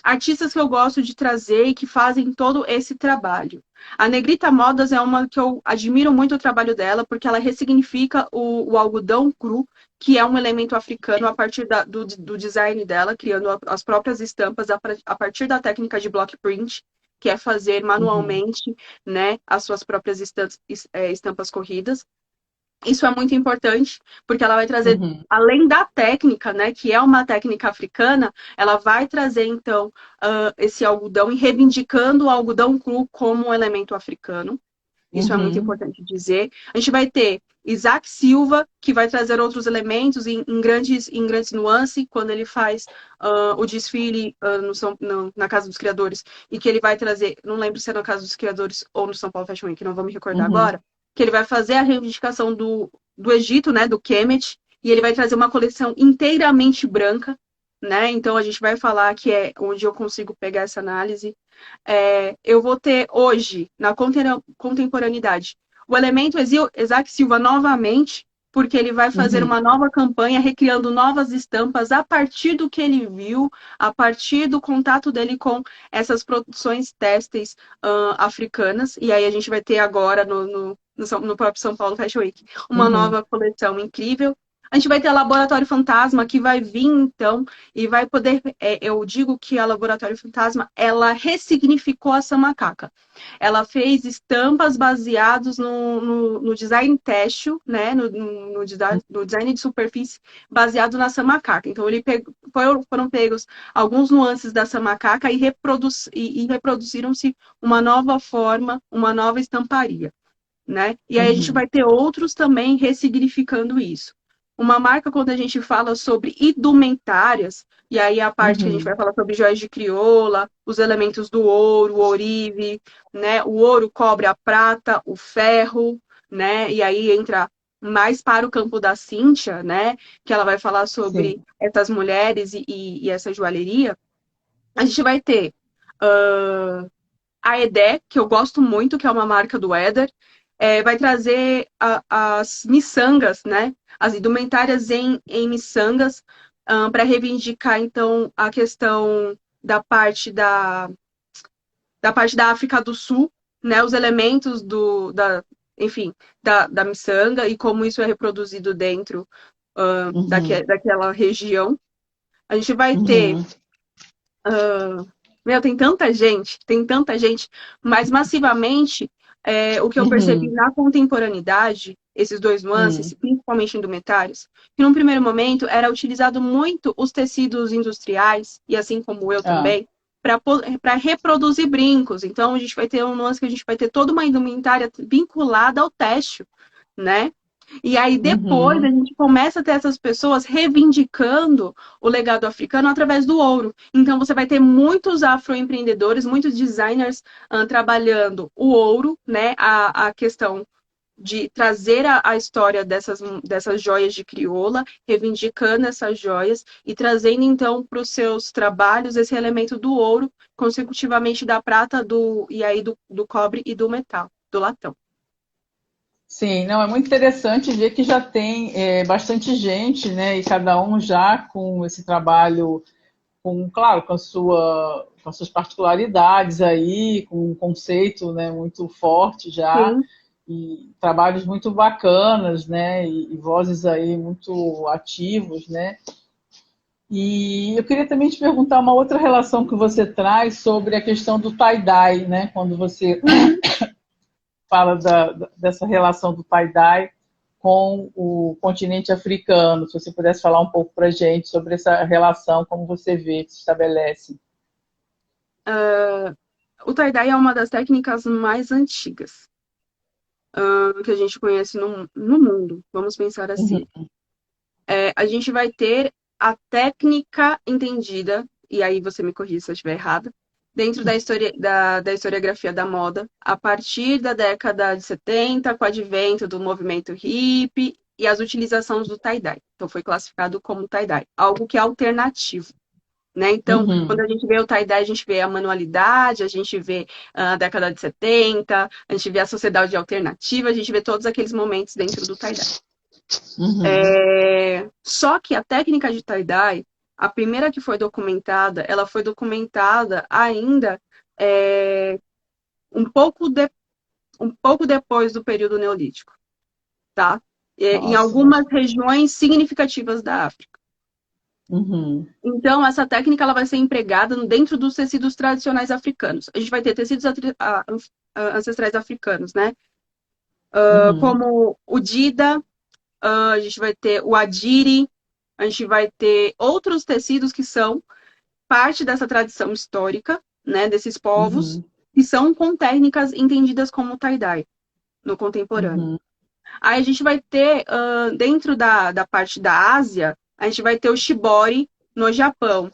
Artistas que eu gosto de trazer e que fazem todo esse trabalho. A Negrita Modas é uma que eu admiro muito o trabalho dela, porque ela ressignifica o algodão cru, que é um elemento africano, a partir do design dela, criando as próprias estampas a partir da técnica de block print, que é fazer Uhum. manualmente, né, as suas próprias estampas corridas. Isso é muito importante, porque ela vai trazer, Uhum. além da técnica, né, que é uma técnica africana, ela vai trazer, então, esse algodão e reivindicando o algodão cru como um elemento africano. Isso é muito Uhum. importante dizer. A gente vai ter Isaac Silva, que vai trazer outros elementos em grandes nuances, quando ele faz o desfile na Casa dos Criadores, e que ele vai trazer, não lembro se é na Casa dos Criadores ou no São Paulo Fashion Week, não vou me recordar Uhum. agora, que ele vai fazer a reivindicação do Egito, né, do Kemet, e ele vai trazer uma coleção inteiramente branca, né? Então a gente vai falar que é onde eu consigo pegar essa análise. Eu vou ter hoje, na contemporaneidade, o elemento Isaac Silva novamente, porque ele vai fazer Uhum. uma nova campanha, recriando novas estampas a partir do que ele viu, a partir do contato dele com essas produções têxteis africanas. E aí a gente vai ter agora, no próprio São Paulo Fashion Week, uma Uhum. nova coleção incrível. A gente vai ter a Laboratório Fantasma, que vai vir, então, e vai poder... eu digo que a Laboratório Fantasma, ela ressignificou essa macaca. Ela fez estampas baseadas no design têxtil, né? No design de superfície, baseado nessa macaca. Então, foram pegos alguns nuances dessa macaca e reproduziram-se uma nova forma, uma nova estamparia, né? E aí a gente Uhum. vai ter outros também ressignificando isso. Uma marca, quando a gente fala sobre indumentárias, e aí a parte que a gente vai Uhum. falar sobre joias de crioula, os elementos do ouro, o orive, né? O ouro, o cobre, a prata, o ferro, né? E aí entra mais para o campo da Cíntia, né? Que ela vai falar sobre Sim. essas mulheres e essa joalheria. A gente vai ter a Edé, que eu gosto muito, que é uma marca do Éder, vai trazer as miçangas, né? As indumentárias em miçangas, para reivindicar, então, a questão da parte da África do Sul, né? Os elementos enfim, da miçanga e como isso é reproduzido dentro Uhum. daquela região. A gente vai ter Uhum. Meu, tem tanta gente, mas massivamente, o que eu percebi Uhum. na contemporaneidade, esses dois nuances, principalmente indumentários, que num primeiro momento era utilizado muito os tecidos industriais, e assim como eu também, para reproduzir brincos. Então, a gente vai ter um nuance que a gente vai ter toda uma indumentária vinculada ao têxtil, né? E aí, depois, a gente começa a ter essas pessoas reivindicando o legado africano através do ouro. Então, você vai ter muitos afroempreendedores, muitos designers trabalhando o ouro, né? A questão de trazer a história dessas joias de crioula, reivindicando essas joias e trazendo, então, para os seus trabalhos esse elemento do ouro, consecutivamente da prata, e aí do cobre e do metal, do latão. Sim, não, é muito interessante ver que já tem bastante gente, né, e cada um já com esse trabalho, claro, com as suas particularidades aí, com um conceito, né, muito forte já, Sim. e trabalhos muito bacanas, né, e vozes aí muito ativos, né. E eu queria também te perguntar uma outra relação que você traz sobre a questão do tie-dye, né, quando você fala dessa relação do tie-dye com o continente africano. Se você pudesse falar um pouco para a gente sobre essa relação, como você vê que se estabelece. O tie-dye é uma das técnicas mais antigas que a gente conhece no mundo, vamos pensar assim. A gente vai ter a técnica entendida, e aí você me corrija se eu estiver errada, dentro da historiografia da moda, a partir da década de 70, com o advento do movimento hippie e as utilizações do tie-dye. Então, foi classificado como tie-dye, algo que é alternativo. Né? Então, quando a gente vê o tie-dye, a gente vê a manualidade, a gente vê a década de 70, a gente vê a sociedade alternativa, a gente vê todos aqueles momentos dentro do tie-dye. Só que a técnica de tie-dye, a primeira que foi documentada, ela foi documentada ainda um pouco depois do período neolítico, tá? Em algumas regiões significativas da África. Então, essa técnica ela vai ser empregada dentro dos tecidos tradicionais africanos. A gente vai ter tecidos ancestrais africanos, né? Como o Dida, a gente vai ter o Adiri, a gente vai ter outros tecidos que são parte dessa tradição histórica, né, desses povos, que são com técnicas entendidas como tie-dye no contemporâneo. Aí a gente vai ter, dentro da parte da Ásia, a gente vai ter o Shibori no Japão.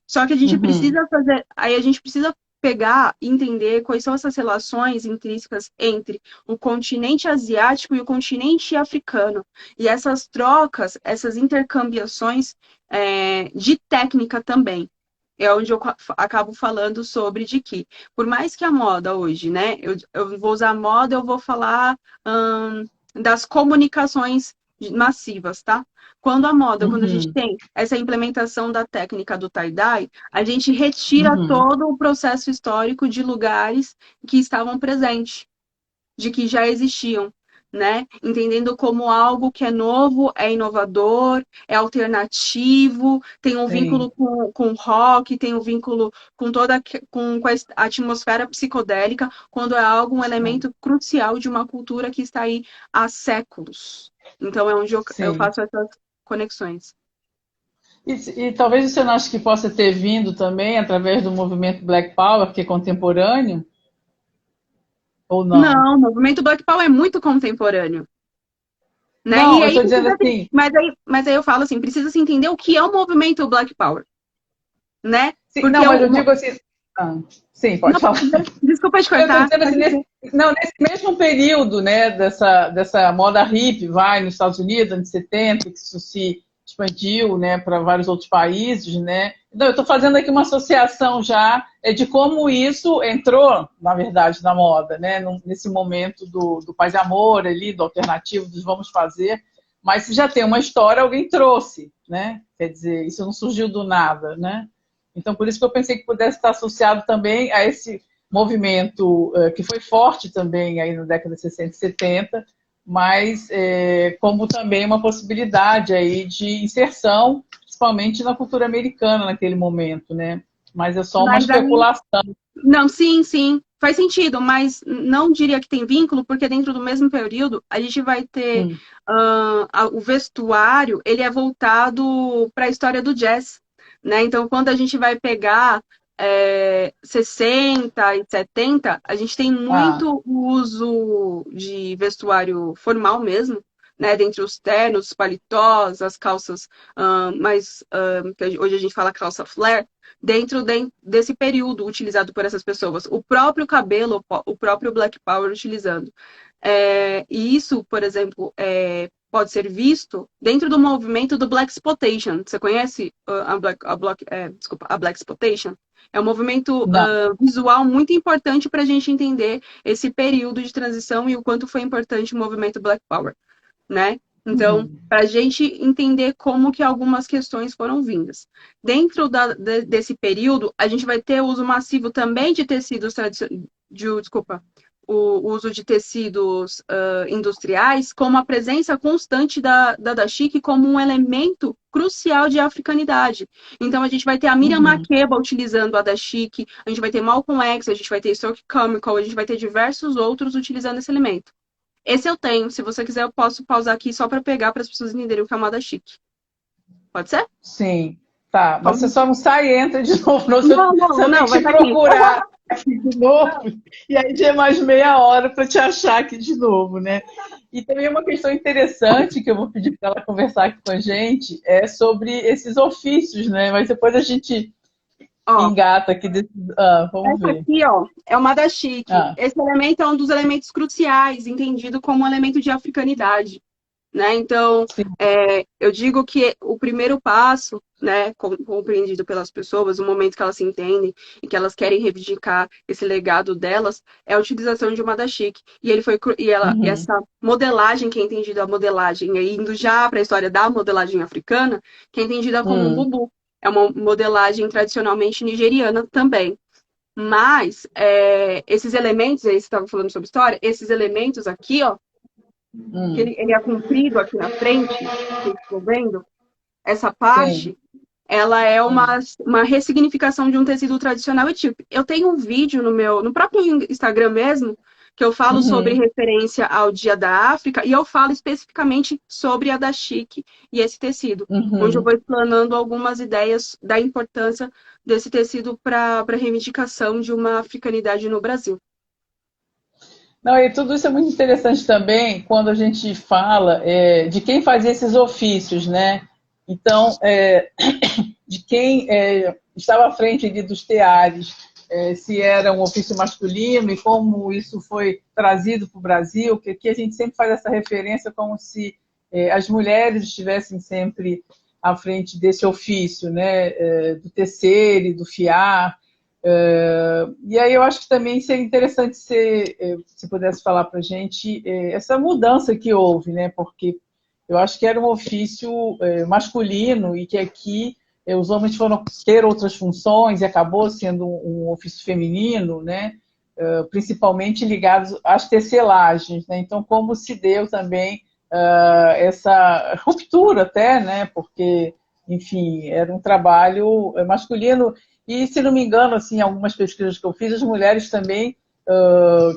Só que a gente precisa fazer, aí a gente precisa pegar e entender quais são essas relações intrínsecas entre o continente asiático e o continente africano. E essas trocas, essas intercambiações de técnica também. É onde eu acabo falando sobre de que, por mais que a moda hoje, né? Eu vou usar moda, eu vou falar das comunicações massivas, tá? Quando a gente tem essa implementação da técnica do tie-dye, a gente retira todo o processo histórico de lugares que estavam presentes, de que já existiam, né? Entendendo como algo que é novo, é inovador, é alternativo, tem um vínculo com rock, tem um vínculo com com a atmosfera psicodélica, quando é um elemento crucial de uma cultura que está aí há séculos. Então é onde eu faço essas conexões. E talvez você não ache que possa ter vindo também através do movimento Black Power, que é contemporâneo? Ou não? Não, o movimento Black Power é muito contemporâneo. Né? Não, e aí, eu estou dizendo assim... Mas aí eu falo assim, precisa se entender o que é o movimento Black Power. Né? Sim, não, mas eu digo assim... sim, pode falar. Desculpa te cortar. Eu assim, nesse mesmo período, né, dessa moda hippie, nos Estados Unidos, anos 70, que isso se expandiu, né, para vários outros países, né? Então, eu estou fazendo aqui uma associação já de como isso entrou, na verdade, na moda, né? Nesse momento do paz e amor ali, do alternativo, dos vamos fazer, mas se já tem uma história, alguém trouxe, né? Quer dizer, isso não surgiu do nada, né? Então, por isso que eu pensei que pudesse estar associado também a esse movimento que foi forte também aí na década de 60 e 70, mas como também uma possibilidade aí de inserção, principalmente na cultura americana naquele momento, né? Mas é só uma especulação. Não, sim. faz sentido, mas não diria que tem vínculo, porque dentro do mesmo período a gente vai ter o vestuário, ele é voltado para a história do jazz, né? Então, quando a gente vai pegar 60 e 70, a gente tem muito uso de vestuário formal mesmo, né? Dentre os ternos, os paletós, as calças que hoje a gente fala calça flare, dentro desse período utilizado por essas pessoas. O próprio cabelo, o próprio Black Power utilizando. E isso, por exemplo, pode ser visto dentro do movimento do Black Exploitation. Você conhece a Black Exploitation? É um movimento visual muito importante para a gente entender esse período de transição e o quanto foi importante o movimento Black Power, né? Então, para a gente entender como que algumas questões foram vindas. Dentro desse período, a gente vai ter o uso massivo também de tecidos o uso de tecidos industriais, como a presença constante da dashiki como um elemento crucial de africanidade. Então, a gente vai ter a Miriam Makeba utilizando a dashiki, a gente vai ter Malcolm X, a gente vai ter Stoke Chemical, a gente vai ter diversos outros utilizando esse elemento. Esse eu tenho. Se você quiser, eu posso pausar aqui só para pegar para as pessoas entenderem o que é uma dashiki. Pode ser? Sim. Tá, mas você só não sai e entra de novo. Você tem que procurar aqui de novo. E aí já é mais meia hora para te achar aqui de novo, né? E também uma questão interessante que eu vou pedir para ela conversar aqui com a gente é sobre esses ofícios, né? Mas depois a gente engata aqui. Vamos ver. Essa aqui, ó, é uma dashiki. Esse elemento é um dos elementos cruciais, entendido como um elemento de africanidade, né? Então, eu digo que o primeiro passo, né, compreendido pelas pessoas, o momento que elas se entendem e que elas querem reivindicar esse legado delas, é a utilização de uma dashiki. E essa modelagem, que é entendida a modelagem, indo já para a história da modelagem africana, que é entendida como um bubu. É uma modelagem tradicionalmente nigeriana também. Mas esses elementos, aí você estava falando sobre história, esses elementos aqui, ó, que ele é comprido aqui na frente, vocês estão vendo? Essa parte, ela é uma ressignificação de um tecido tradicional etíope. Eu tenho um vídeo no próprio Instagram mesmo, que eu falo sobre referência ao Dia da África, e eu falo especificamente sobre a dashiki e esse tecido, onde eu vou explanando algumas ideias da importância desse tecido para a reivindicação de uma africanidade no Brasil. Não, e tudo isso é muito interessante também quando a gente fala de quem fazia esses ofícios, né? Então, de quem estava à frente ali dos teares, se era um ofício masculino e como isso foi trazido para o Brasil, que aqui a gente sempre faz essa referência como se as mulheres estivessem sempre à frente desse ofício, né? Do tecer e do fiar. E aí eu acho que também seria interessante se pudesse falar para a gente essa mudança que houve, né? Porque eu acho que era um ofício masculino e que aqui os homens foram ter outras funções e acabou sendo um ofício feminino, né? Principalmente ligados às tecelagens, né? Então, como se deu também essa ruptura até, né? Porque, enfim, era um trabalho masculino. E, se não me engano, assim, algumas pesquisas que eu fiz, as mulheres também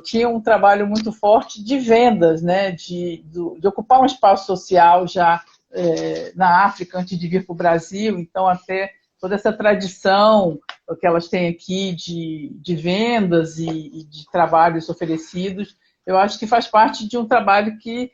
tinham um trabalho muito forte de vendas, né? De ocupar um espaço social já na África antes de vir para o Brasil. Então, até toda essa tradição que elas têm aqui de vendas e de trabalhos oferecidos, eu acho que faz parte de um trabalho que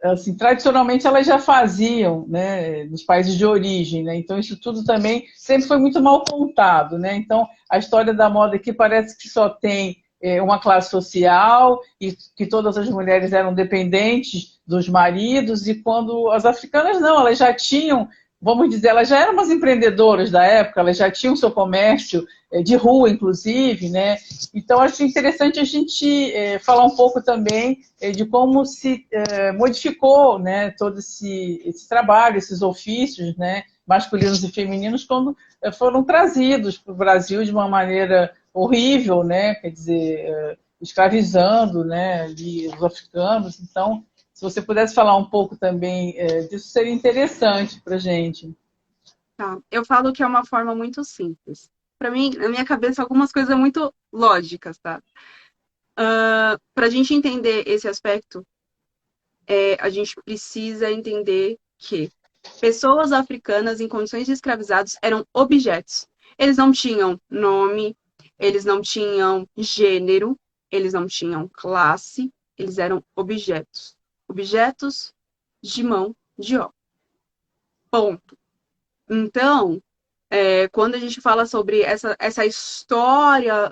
assim, tradicionalmente elas já faziam, né, nos países de origem, né? Então isso tudo também sempre foi muito mal contado, né? Então a história da moda aqui parece que só tem uma classe social e que todas as mulheres eram dependentes dos maridos, e quando as africanas não, elas já tinham, vamos dizer, elas já eram umas empreendedoras da época, elas já tinham seu comércio de rua, inclusive, né? Então, acho interessante a gente falar um pouco também de como se modificou, né, todo esse trabalho, esses ofícios, né, masculinos e femininos, quando foram trazidos para o Brasil de uma maneira horrível, né? Quer dizer, escravizando, né, ali, os africanos. Então, se você pudesse falar um pouco também disso, seria interessante para a gente. Tá. Eu falo que é uma forma muito simples. para mim, na minha cabeça, algumas coisas muito lógicas, tá? Para a gente entender esse aspecto, a gente precisa entender que pessoas africanas em condições de escravizados eram objetos. Eles não tinham nome, eles não tinham gênero, eles não tinham classe, eles eram objetos. Objetos de mão de obra. Ponto. Então, quando a gente fala sobre essa história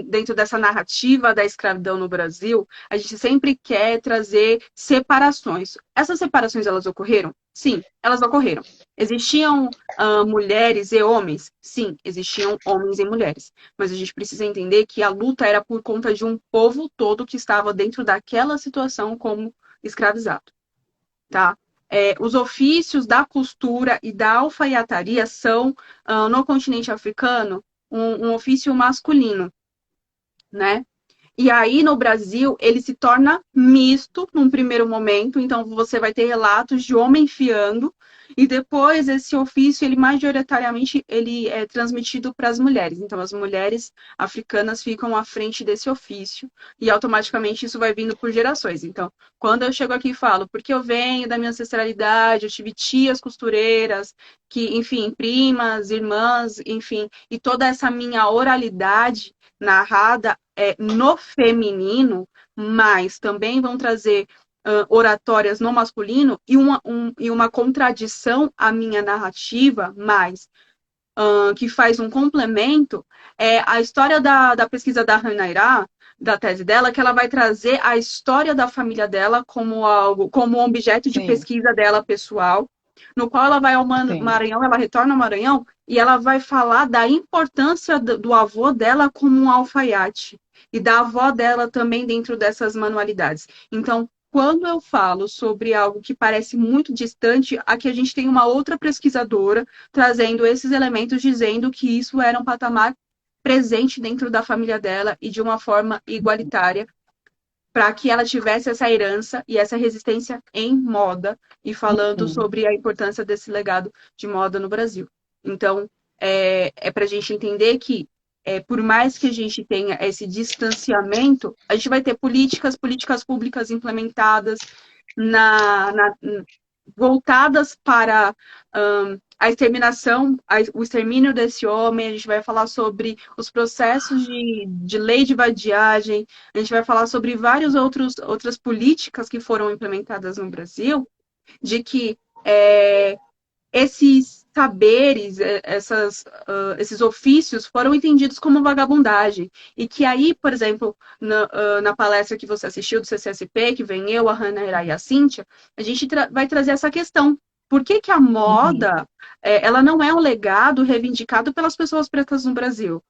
dentro dessa narrativa da escravidão no Brasil, a gente sempre quer trazer separações. Essas separações, elas ocorreram? Sim, elas ocorreram. Existiam mulheres e homens? Sim, existiam homens e mulheres. Mas a gente precisa entender que a luta era por conta de um povo todo que estava dentro daquela situação como escravizado, tá? Os ofícios da costura e da alfaiataria são, no continente africano, um ofício masculino, né? E aí, no Brasil, ele se torna misto num primeiro momento. Então, você vai ter relatos de homem fiando. E depois, esse ofício, ele majoritariamente, ele é transmitido para as mulheres. Então, as mulheres africanas ficam à frente desse ofício. E, automaticamente, isso vai vindo por gerações. Então, quando eu chego aqui e falo, porque eu venho da minha ancestralidade, eu tive tias costureiras, que, enfim, primas, irmãs, enfim. E toda essa minha oralidade narrada no feminino, mas também vão trazer oratórias no masculino e uma contradição à minha narrativa, mas que faz um complemento, a história da pesquisa da Hanairá, da tese dela, que ela vai trazer a história da família dela como um objeto de pesquisa dela pessoal, no qual ela vai ao Maranhão, ela retorna ao Maranhão e ela vai falar da importância do avô dela como um alfaiate e da avó dela também dentro dessas manualidades. Então, quando eu falo sobre algo que parece muito distante, aqui a gente tem uma outra pesquisadora trazendo esses elementos, dizendo que isso era um patamar presente dentro da família dela e de uma forma igualitária, para que ela tivesse essa herança e essa resistência em moda, e falando sobre a importância desse legado de moda no Brasil. Então, para a gente entender que, por mais que a gente tenha esse distanciamento, a gente vai ter políticas públicas implementadas voltadas para a exterminação, o extermínio desse homem. A gente vai falar sobre os processos de lei de vadiagem, a gente vai falar sobre várias outras políticas que foram implementadas no Brasil, de que esses saberes, esses ofícios foram entendidos como vagabundagem. E que aí, por exemplo, na palestra que você assistiu do CCSP, que vem eu, a Hannah e a Cíntia, a gente vai trazer essa questão. Por que a moda, ela não é um legado reivindicado pelas pessoas pretas no Brasil?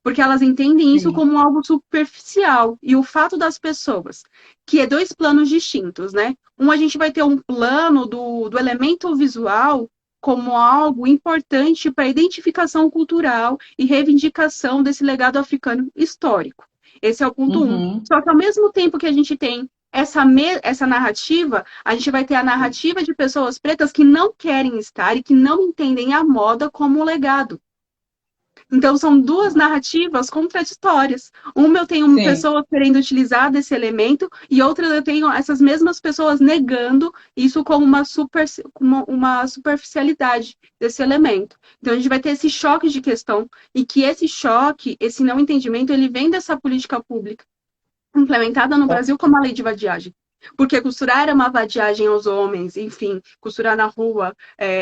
Porque elas entendem isso como algo superficial. E o fato das pessoas, que é dois planos distintos, né? A gente vai ter um plano do elemento visual como algo importante para a identificação cultural e reivindicação desse legado africano histórico. Esse é o ponto 1. Só que ao mesmo tempo que a gente tem essa narrativa, a gente vai ter a narrativa de pessoas pretas que não querem estar e que não entendem a moda como um legado. Então, são duas narrativas contraditórias. Uma, eu tenho pessoas querendo utilizar desse elemento, e outra, eu tenho essas mesmas pessoas negando isso como uma superficialidade desse elemento. Então, a gente vai ter esse choque de questão, e que esse choque, esse não entendimento, ele vem dessa política pública implementada no Brasil como a lei de vadiagem. Porque costurar era uma vadiagem aos homens, enfim, costurar na rua.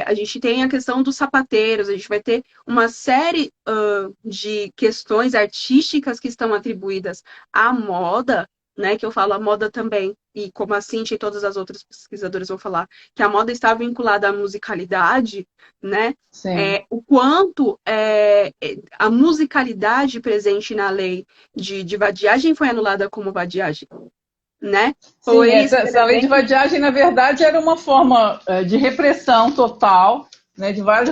A gente tem a questão dos sapateiros, a gente vai ter uma série de questões artísticas que estão atribuídas à moda, né? Que eu falo a moda também, e como a Cíntia e todas as outras pesquisadoras vão falar, que a moda está vinculada à musicalidade, né? O quanto a musicalidade presente na lei de vadiagem foi anulada como vadiagem. Né? Sim, essa lei de vadiagem, na verdade, era uma forma de repressão total, né, de várias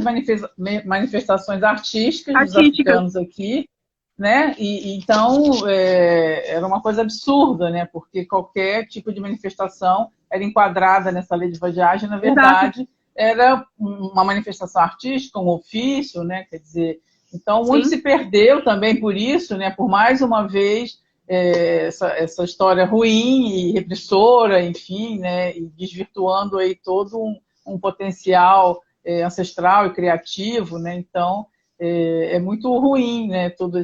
manifestações artísticas dos africanos aqui, né? Então, era uma coisa absurda, né? Porque qualquer tipo de manifestação era enquadrada nessa lei de vadiagem, na verdade, era uma manifestação artística, um ofício, né? Quer dizer, Então, muito Sim. se perdeu também por isso, né? Por mais uma vez, essa história ruim e repressora, enfim, né? E desvirtuando aí todo um potencial ancestral e criativo, né? Então, é muito ruim, né? Todo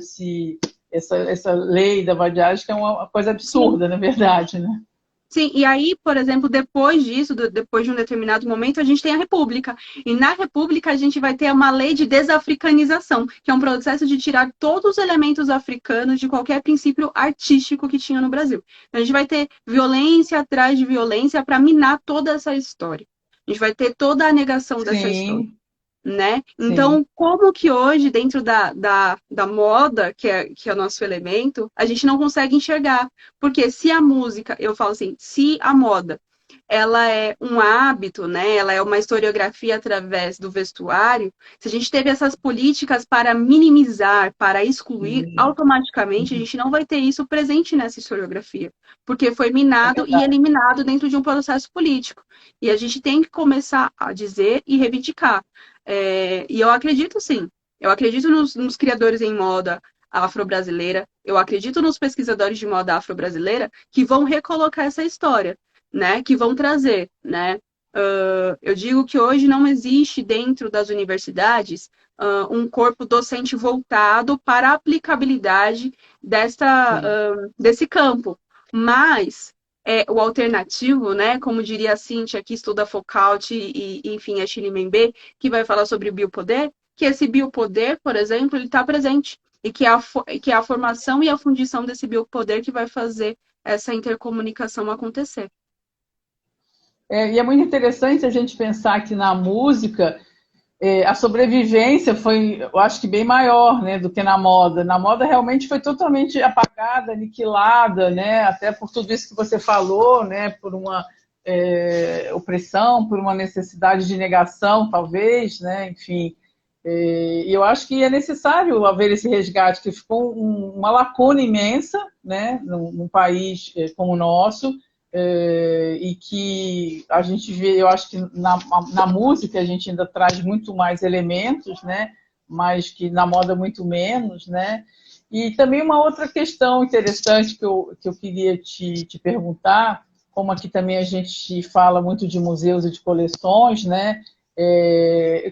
essa lei da vadiagem, que é uma coisa absurda, Sim. na verdade, né? Sim, e aí, por exemplo, depois disso, depois de um determinado momento, a gente tem a República. E na República a gente vai ter uma lei de desafricanização, que é um processo de tirar todos os elementos africanos de qualquer princípio artístico que tinha no Brasil. Então, a gente vai ter violência atrás de violência para minar toda essa história. A gente vai ter toda a negação dessa história. Sim, Né? sim. Então, como que hoje, dentro da moda, que é o nosso elemento, a gente não consegue enxergar? Porque se a música, eu falo assim, se a moda, ela é um hábito, né? Ela é uma historiografia através do vestuário, se a gente teve essas políticas para minimizar, para excluir, automaticamente a gente não vai ter isso presente nessa historiografia, porque foi É minado e verdade. eliminado dentro de um processo político. E a gente tem que começar a dizer e reivindicar. E eu acredito sim. Eu acredito nos criadores em moda afro-brasileira. Eu acredito nos pesquisadores de moda afro-brasileira que vão recolocar essa história, né? Que vão trazer, né? Eu digo que hoje não existe dentro das universidades um corpo docente voltado para a aplicabilidade Sim. desse campo. Mas o alternativo, né? Como diria a Cíntia, que estuda Foucault e enfim, a Chile Mbembe, que vai falar sobre o biopoder, que esse biopoder, por exemplo, ele está presente. E que é a formação e a fundição desse biopoder que vai fazer essa intercomunicação acontecer. E é muito interessante a gente pensar que na música a sobrevivência foi, eu acho que bem maior, né, do que na moda. Na moda realmente foi totalmente apagada, aniquilada, né, até por tudo isso que você falou, né, por uma opressão, por uma necessidade de negação, talvez, né, enfim. E eu acho que é necessário haver esse resgate, que ficou uma lacuna imensa, né, num país como o nosso, e que a gente vê, eu acho que na música a gente ainda traz muito mais elementos, né, mas que na moda muito menos, né. E também uma outra questão interessante que eu queria te perguntar, como aqui também a gente fala muito de museus e de coleções, né,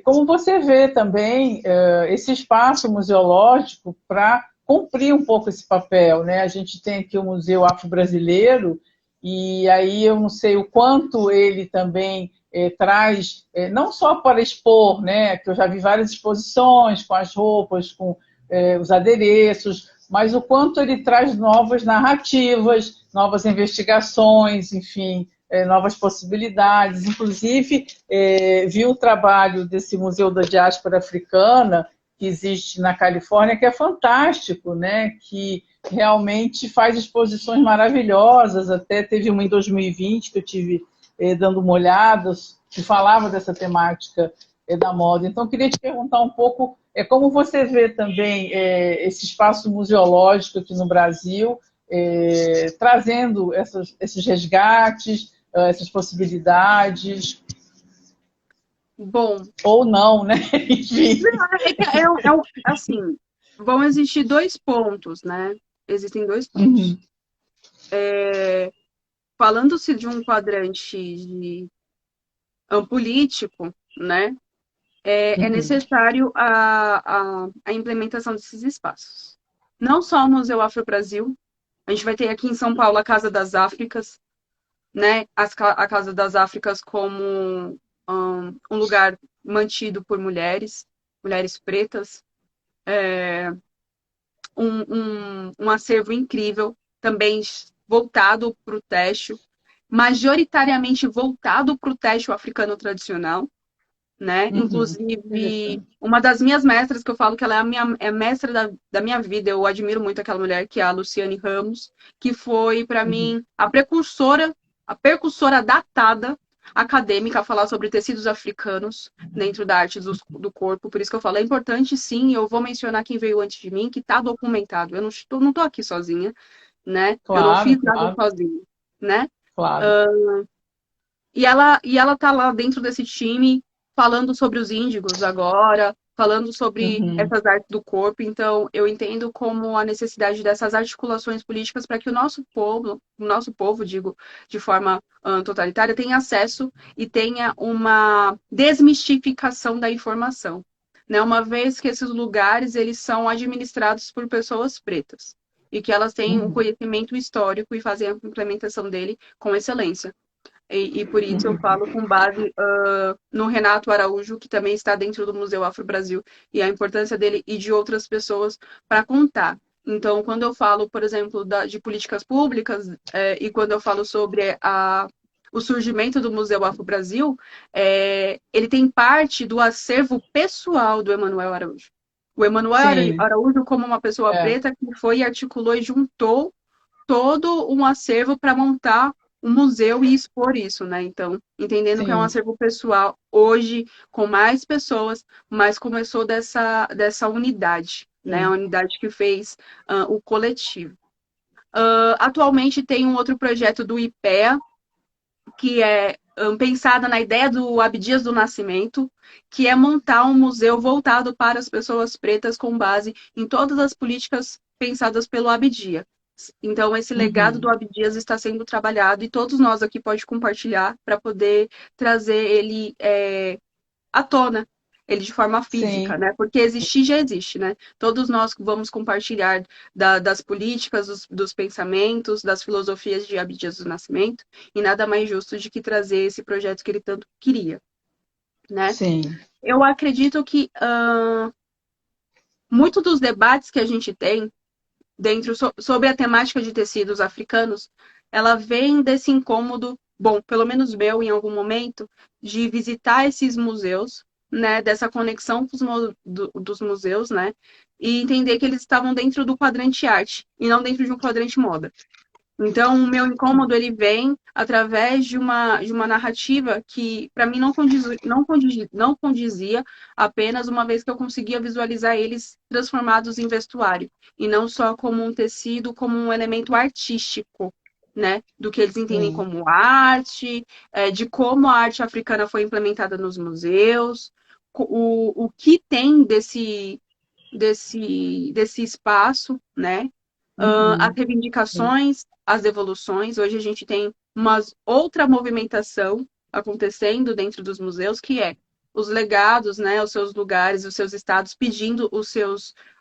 como você vê também esse espaço museológico para cumprir um pouco esse papel, né? A gente tem aqui o Museu Afro-Brasileiro, e aí eu não sei o quanto ele também traz, não só para expor, né? Que eu já vi várias exposições com as roupas, com os adereços, mas o quanto ele traz novas narrativas, novas investigações, enfim, novas possibilidades. Inclusive, vi o trabalho desse Museu da Diáspora Africana, que existe na Califórnia, que é fantástico, né? Que realmente faz exposições maravilhosas. Até teve uma em 2020 que eu tive dando uma olhada, que falava dessa temática da moda. Então, eu queria te perguntar um pouco como você vê também esse espaço museológico aqui no Brasil, trazendo esses resgates, essas possibilidades. Bom, Ou não, né? Enfim. assim, vão existir dois pontos, né? Existem dois pontos. Uhum. Falando-se de um quadrante político, né? É Uhum. necessário a implementação desses espaços. Não só o Museu Afro-Brasil, a gente vai ter aqui em São Paulo a Casa das Áfricas, né? A Casa das Áfricas como um lugar mantido por mulheres pretas, um acervo incrível, também voltado para o têxtil, majoritariamente voltado para o têxtil africano tradicional, né? Uhum. Inclusive, uma das minhas mestras, que eu falo que ela é a mestra da minha vida, eu admiro muito aquela mulher, que é a Luciane Ramos, que foi, para Uhum. mim, a percussora datada acadêmica a falar sobre tecidos africanos dentro da arte do corpo. Por isso que eu falo, é importante sim, eu vou mencionar quem veio antes de mim, que está documentado. Eu não tô aqui sozinha, né? Eu não Claro, fiz nada claro, sozinha, né? claro. E ela tá lá dentro desse time falando sobre os índigos agora, falando sobre Uhum. essas artes do corpo. Então, eu entendo como a necessidade dessas articulações políticas para que o nosso povo, digo, de forma totalitária, tenha acesso e tenha uma desmistificação da informação, né? Uma vez que esses lugares eles são administrados por pessoas pretas e que elas têm um Uhum. conhecimento histórico e fazem a implementação dele com excelência. E por isso eu Uhum. falo com base no Renato Araújo, que também está dentro do Museu Afro-Brasil, e a importância dele e de outras pessoas para contar. Então, quando eu falo, por exemplo, de políticas públicas, e quando eu falo sobre o surgimento do Museu Afro-Brasil, ele tem parte do acervo pessoal do Emanuel Araújo. O Emanuel Sim, Araújo, como uma pessoa é, preta, que foi, articulou e juntou todo um acervo para montar um museu e expor isso, né? Então, entendendo que é um sim, acervo pessoal, hoje, com mais pessoas, mas começou dessa unidade, né? A sim. unidade que fez o coletivo. Atualmente tem um outro projeto do IPEA, que é pensada na ideia do Abdias do Nascimento, que é montar um museu voltado para as pessoas pretas com base em todas as políticas pensadas pelo Abdias. Então, esse legado do Uhum. Abdias está sendo trabalhado e todos nós aqui podemos compartilhar para poder trazer ele à tona, ele de forma física, Sim, né? Porque existir já existe, né? Todos nós vamos compartilhar das políticas, dos pensamentos, das filosofias de Abdias do Nascimento, e nada mais justo de que trazer esse projeto que ele tanto queria, né? sim. Eu acredito que muito dos debates que a gente tem sobre a temática de tecidos africanos, ela vem desse incômodo, bom, pelo menos meu, em algum momento, de visitar esses museus, né, dessa conexão com dos museus, né, e entender que eles estavam dentro do quadrante arte e não dentro de um quadrante moda. Então, o meu incômodo ele vem através de uma narrativa que, para mim, não condizia apenas uma vez que eu conseguia visualizar eles transformados em vestuário, e não só como um tecido, como um elemento artístico, né? Do que eles entendem Sim. como arte, de como a arte africana foi implementada nos museus, o que tem desse espaço, né? As Uhum. Sim. reivindicações, as devoluções. Hoje a gente tem uma outra movimentação acontecendo dentro dos museus, que é os legados, né, os seus lugares, os seus estados pedindo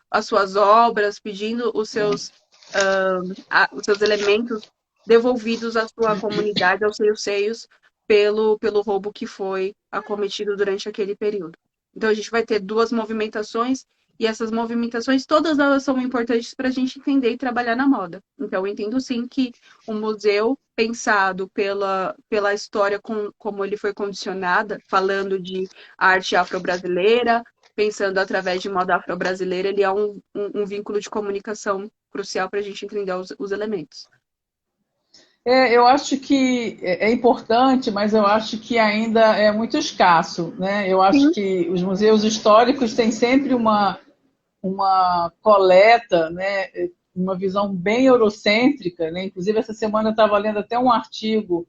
as suas obras, pedindo os seus elementos devolvidos à sua comunidade, aos seus seios, pelo roubo que foi acometido durante aquele período. Então a gente vai ter duas movimentações e essas movimentações, todas elas são importantes para a gente entender e trabalhar na moda. Então, eu entendo sim que o museu, pensado pela história como ele foi condicionada, falando de arte afro-brasileira, pensando através de moda afro-brasileira, ele é um vínculo de comunicação crucial para a gente entender os elementos. Eu acho que é importante, mas eu acho que ainda é muito escasso, né? Eu acho Sim, que os museus históricos têm sempre uma coleta, né? Uma visão bem eurocêntrica, né? Inclusive, essa semana eu estava lendo até um artigo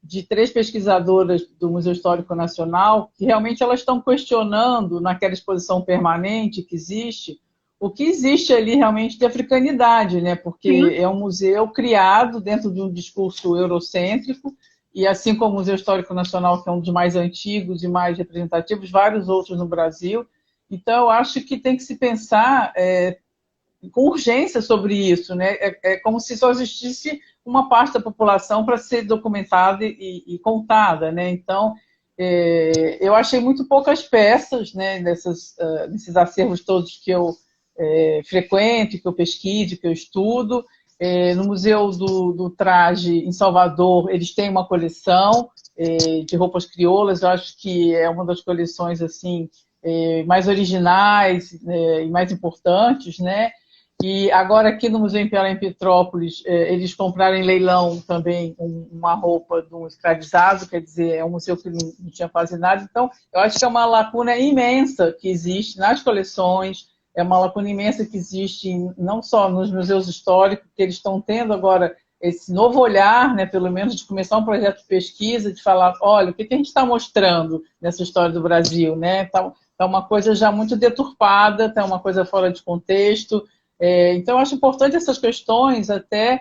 de 3 pesquisadoras do Museu Histórico Nacional, que realmente elas estão questionando, naquela exposição permanente que existe, o que existe ali realmente de africanidade, né? sim, Porque é um museu criado dentro de um discurso eurocêntrico, e assim como o Museu Histórico Nacional, que é um dos mais antigos e mais representativos, vários outros no Brasil. Então, eu acho que tem que se pensar com urgência sobre isso, né? É como se só existisse uma parte da população para ser documentada e contada, né? Então, eu achei muito poucas peças, né, nesses acervos todos que eu frequento, que eu pesquiso, que eu estudo. No Museu do Traje, em Salvador, eles têm uma coleção de roupas crioulas. Eu acho que é uma das coleções assim mais originais e mais importantes, né? E agora aqui no Museu Imperial em Petrópolis, eles compraram em leilão também uma roupa de um escravizado, quer dizer, é um museu que não tinha quase nada. Então, eu acho que é uma lacuna imensa que existe nas coleções, é uma lacuna imensa que existe não só nos museus históricos, que eles estão tendo agora esse novo olhar, né, pelo menos de começar um projeto de pesquisa, de falar, olha, o que a gente está mostrando nessa história do Brasil, né? está uma coisa já muito deturpada, está uma coisa fora de contexto. Então, eu acho importante essas questões até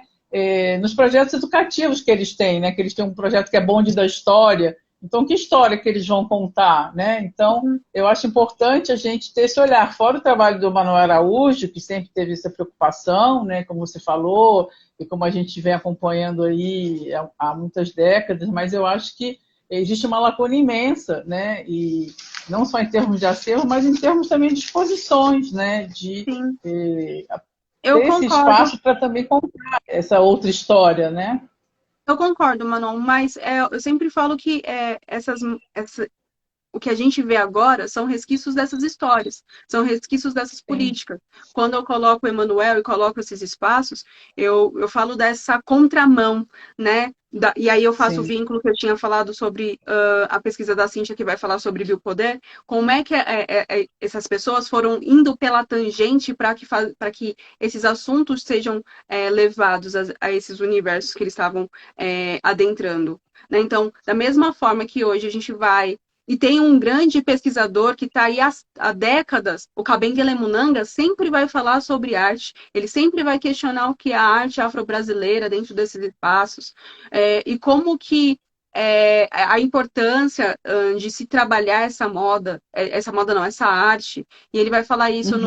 nos projetos educativos que eles têm, né? Que eles têm um projeto que é Bonde da História. Então, que história que eles vão contar, né? Então, eu acho importante a gente ter esse olhar, fora o trabalho do Manuel Araújo, que sempre teve essa preocupação, né? Como você falou, e como a gente vem acompanhando aí há muitas décadas, mas eu acho que existe uma lacuna imensa, né? E não só em termos de acervo, mas em termos também de exposições, né? De Eu ter esse concordo. espaço para também contar essa outra história, né? Eu concordo, Manon, mas eu sempre falo que o que a gente vê agora são resquícios dessas histórias, são resquícios dessas políticas. Quando eu coloco o Emanuel e coloco esses espaços, eu falo dessa contramão, né? E aí eu faço o vínculo que eu tinha falado sobre a pesquisa da Cíntia, que vai falar sobre biopoder, como é que essas pessoas foram indo pela tangente para que esses assuntos sejam levados a esses universos que eles estavam adentrando. Né? Então, da mesma forma que hoje a gente vai e tem um grande pesquisador que está aí há décadas, o Kabengele Munanga, sempre vai falar sobre arte, ele sempre vai questionar o que é a arte afro-brasileira dentro desses espaços, e como que a importância de se trabalhar essa moda não, essa arte, e ele vai falar isso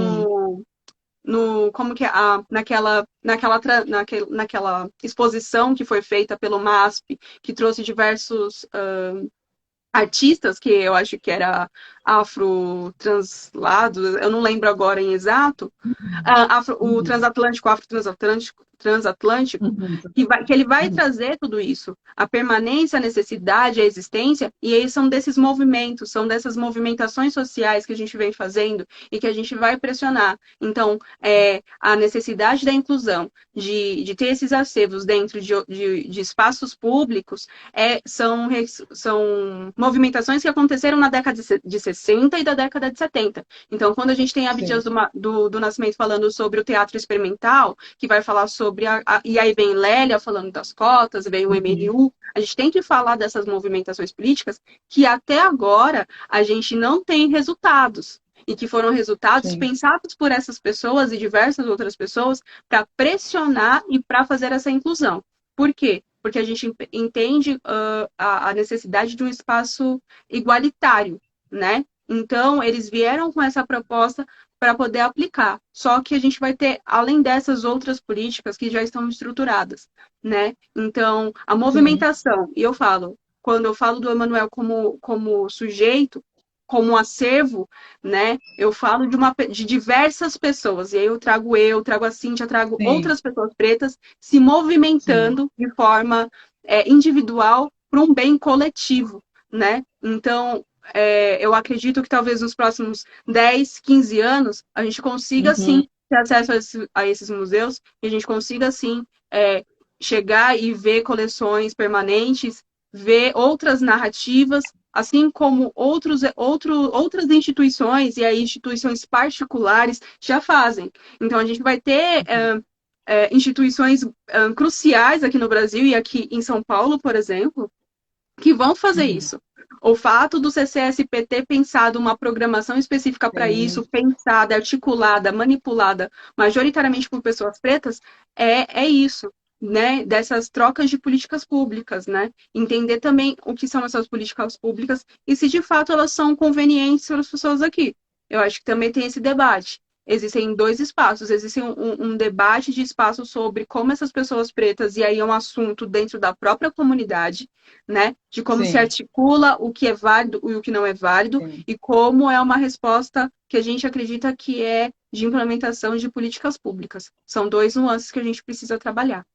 como que naquela exposição que foi feita pelo MASP, que trouxe diversos artistas, que eu acho que era afro-translados, eu não lembro agora em exato, o transatlântico, afro-transatlântico, que ele vai trazer tudo isso, a permanência, a necessidade, a existência, e aí são desses movimentos, são dessas movimentações sociais que a gente vem fazendo e que a gente vai pressionar. Então, a necessidade da inclusão, de ter esses acervos dentro de espaços públicos, são movimentações que aconteceram na década de 60 e da década de 70. Então, quando a gente tem Abdias do Nascimento falando sobre o teatro experimental, que vai falar sobre e aí vem Lélia falando das cotas, vem o MNU, a gente tem que falar dessas movimentações políticas que até agora a gente não tem resultados. E que foram resultados pensados por essas pessoas e diversas outras pessoas para pressionar e para fazer essa inclusão. Por quê? Porque a gente entende a necessidade de um espaço igualitário, né? Então, eles vieram com essa proposta para poder aplicar. Só que a gente vai ter, além dessas outras políticas que já estão estruturadas, né? Então, a movimentação, e quando eu falo do Emanuel como sujeito, como acervo, né? Eu falo de diversas pessoas. E aí eu trago a Cíntia, trago outras pessoas pretas se movimentando de forma individual para um bem coletivo, né? Então, eu acredito que talvez nos próximos 10, 15 anos a gente consiga, sim, ter acesso a esses museus e a gente consiga, sim, chegar e ver coleções permanentes, ver outras narrativas, assim como outras instituições, e aí instituições particulares já fazem. Então, a gente vai ter instituições cruciais aqui no Brasil e aqui em São Paulo, por exemplo, que vão fazer isso. O fato do CCSP ter pensado uma programação específica para isso, pensada, articulada, manipulada, majoritariamente por pessoas pretas, é isso, né? Dessas trocas de políticas públicas, né? Entender também o que são essas políticas públicas e se de fato elas são convenientes para as pessoas aqui. Eu acho que também tem esse debate. Existem dois espaços, existe um debate de espaço sobre como essas pessoas pretas, e aí é um assunto dentro da própria comunidade, né? De como se articula o que é válido e o que não é válido, e como é uma resposta que a gente acredita que é de implementação de políticas públicas. São dois nuances que a gente precisa trabalhar.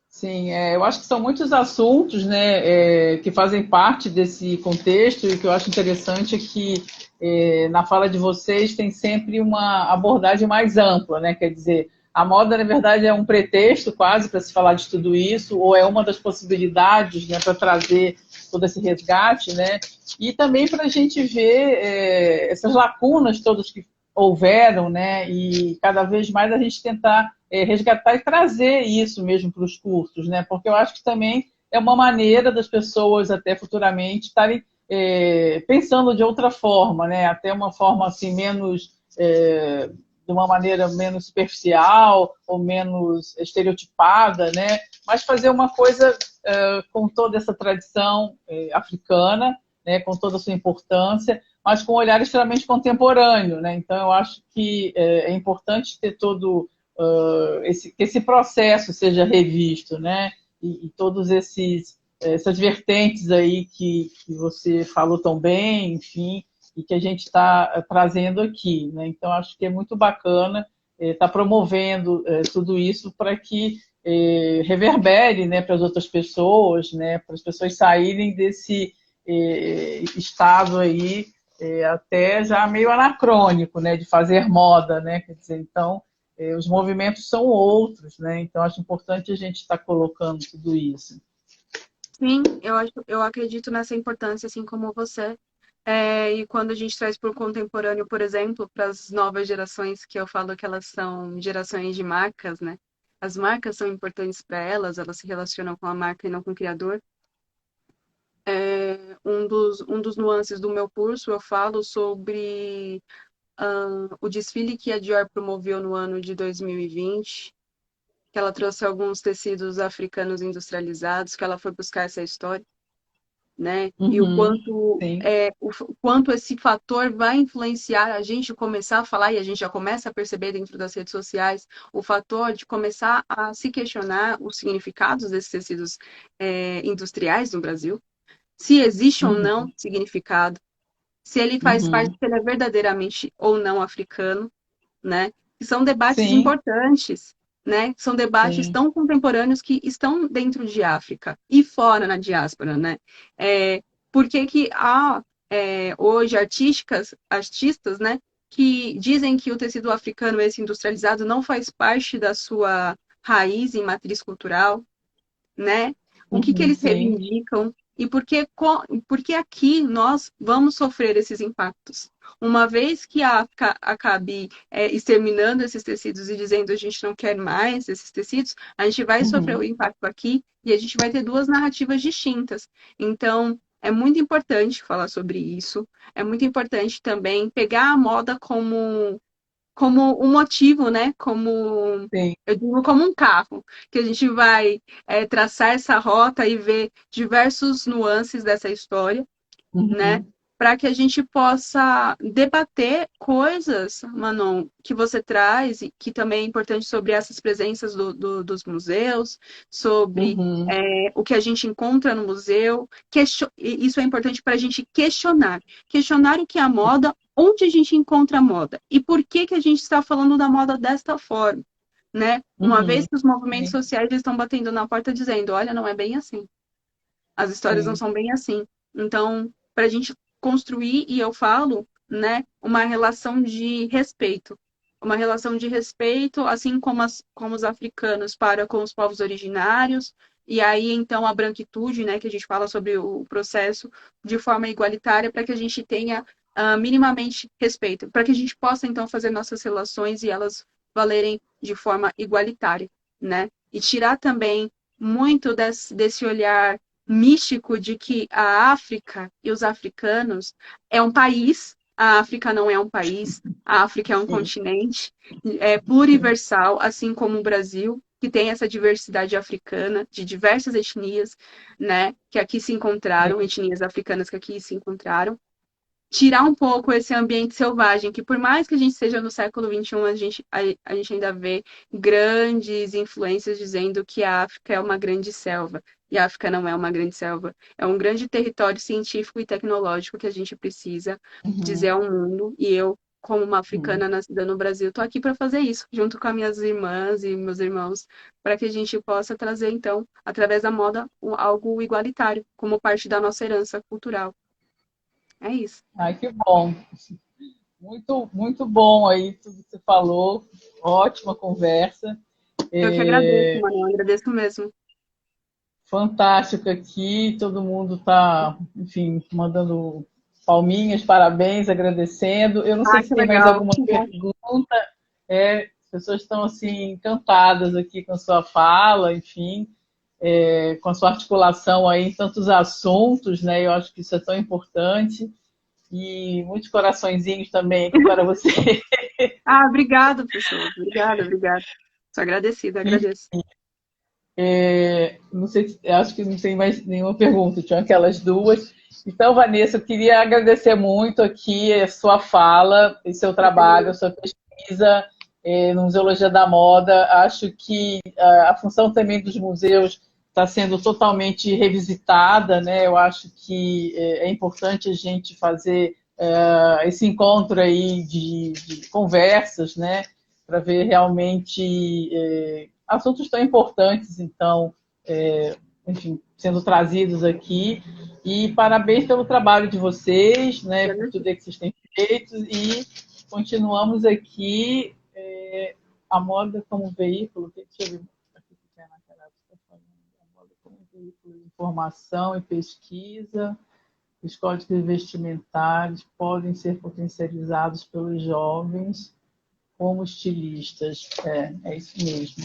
Sim, eu acho que são muitos assuntos, né, que fazem parte desse contexto, e que eu acho interessante é que na fala de vocês tem sempre uma abordagem mais ampla, né? Quer dizer, a moda, na verdade, é um pretexto quase para se falar de tudo isso, ou é uma das possibilidades, né, para trazer todo esse resgate, né? E também para a gente ver essas lacunas todas que houveram, né? E cada vez mais a gente tentar resgatar e trazer isso mesmo para os cursos, né? Porque eu acho que também é uma maneira das pessoas até futuramente estarem pensando de outra forma, né? Até uma forma assim menos de uma maneira menos superficial ou menos estereotipada, né? Mas fazer uma coisa com toda essa tradição africana, né? Com toda a sua importância, mas com um olhar extremamente contemporâneo, né? Então eu acho que é importante ter todo que esse processo seja revisto, né? E todos essas vertentes aí que você falou tão bem, enfim, e que a gente está trazendo aqui, né? Então, acho que é muito bacana estar promovendo tudo isso para que reverbere, né, para as outras pessoas, né, para as pessoas saírem desse estado aí até já meio anacrônico, né, de fazer moda, né? Quer dizer, então, os movimentos são outros, né? Então, acho importante a gente estar colocando tudo isso. Sim, eu acredito nessa importância, assim como você. E quando a gente traz para o contemporâneo, por exemplo, para as novas gerações, que eu falo que elas são gerações de marcas, né? As marcas são importantes para elas, elas se relacionam com a marca e não com o criador. Um dos nuances do meu curso, eu falo sobre o desfile que a Dior promoveu no ano de 2020, que ela trouxe alguns tecidos africanos industrializados, que ela foi buscar essa história, né? E Sim. o quanto esse fator vai influenciar a gente começar a falar, e a gente já começa a perceber dentro das redes sociais, o fator de começar a se questionar os significados desses tecidos industriais no Brasil, se existe ou não significado, se ele faz parte, se ele é verdadeiramente ou não africano, né? Que são debates Sim, importantes, né? São debates sim. tão contemporâneos que estão dentro de África e fora na diáspora, né? Por que que há hoje artistas, né? Que dizem que o tecido africano, esse industrializado, não faz parte da sua raiz e matriz cultural, né? O que eles Sim. reivindicam e por que aqui nós vamos sofrer esses impactos. Uma vez que a África acabe exterminando esses tecidos e dizendo a gente não quer mais esses tecidos, a gente vai sofrer o impacto aqui e a gente vai ter duas narrativas distintas. Então, é muito importante falar sobre isso. É muito importante também pegar a moda como um motivo, né? Sim. Eu digo como um carro, que a gente vai traçar essa rota e ver diversos nuances dessa história, né? Para que a gente possa debater coisas, Manon, que você traz e que também é importante sobre essas presenças dos museus, sobre o que a gente encontra no museu. Isso é importante para a gente questionar o que é a moda, onde a gente encontra a moda e por que que a gente está falando da moda desta forma, né? Uma vez que os movimentos Sim. sociais estão batendo na porta dizendo, olha, não é bem assim. As histórias não Sim. são bem assim. Então, para a gente construir, e eu falo, né, uma relação de respeito. Uma relação de respeito, assim como os africanos para com os povos originários, e aí, então, a branquitude, né, que a gente fala sobre o processo de forma igualitária, para que a gente tenha minimamente respeito, para que a gente possa, então, fazer nossas relações e elas valerem de forma igualitária, né? E tirar também muito desse olhar místico de que a África e os africanos é um país, a África não é um país, a África é um Sim. continente, é pluriversal, assim como o Brasil, que tem essa diversidade africana de diversas etnias, né, que aqui se encontraram, etnias africanas que aqui se encontraram, tirar um pouco esse ambiente selvagem, que por mais que a gente seja no século XXI, a gente ainda vê grandes influências dizendo que a África é uma grande selva. E a África não é uma grande selva. É um grande território científico e tecnológico que a gente precisa dizer ao mundo. E eu, como uma africana nascida no Brasil, estou aqui para fazer isso, junto com as minhas irmãs e meus irmãos, para que a gente possa trazer, então, através da moda, algo igualitário, como parte da nossa herança cultural. É isso. Ai, que bom. Muito, muito bom aí tudo que você falou. Ótima conversa. Eu que agradeço, Manu, eu agradeço mesmo. Fantástico aqui. Todo mundo está, enfim, mandando palminhas, parabéns, agradecendo. Eu não sei Ah, se que tem mais legal. alguma pergunta. As pessoas estão assim encantadas aqui com a sua fala, enfim. com a sua articulação aí em tantos assuntos, né? Eu acho que isso é tão importante. E muitos coraçõezinhos também aqui para você. Ah, obrigada, pessoal. Obrigada. Sou agradecida, agradeço. Não sei, acho que não tem mais nenhuma pergunta, tinha aquelas duas. Então, Vanessa, eu queria agradecer muito aqui a sua fala, e seu trabalho, a sua pesquisa no Museologia da Moda. Acho que a função também dos museus está sendo totalmente revisitada, né? Eu acho que é importante a gente fazer esse encontro aí de conversas, né? Para ver realmente assuntos tão importantes, então, enfim, sendo trazidos aqui. E parabéns pelo trabalho de vocês, né? Por tudo que vocês têm feito. E continuamos aqui a moda como veículo. Deixa eu ver aqui que tem na cara. A moda como veículo de informação e pesquisa. Os códigos vestimentares podem ser potencializados pelos jovens como estilistas. É isso mesmo.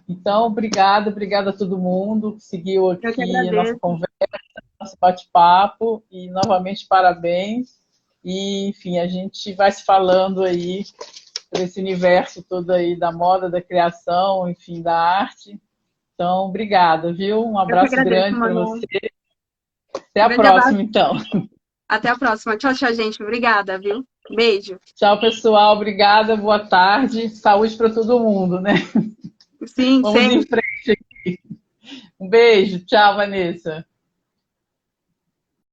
Então, obrigada a todo mundo que seguiu aqui a nossa conversa, nosso bate-papo, e novamente parabéns. E, enfim, a gente vai se falando aí por esse universo todo aí da moda, da criação, enfim, da arte. Então, obrigada, viu? Um abraço grande para você. Até a próxima, então. Até a próxima. Tchau, gente. Obrigada, viu? Beijo. Tchau, pessoal. Obrigada, boa tarde. Saúde para todo mundo, né? Sim, Vamos em frente aqui. Um beijo. Tchau, Vanessa.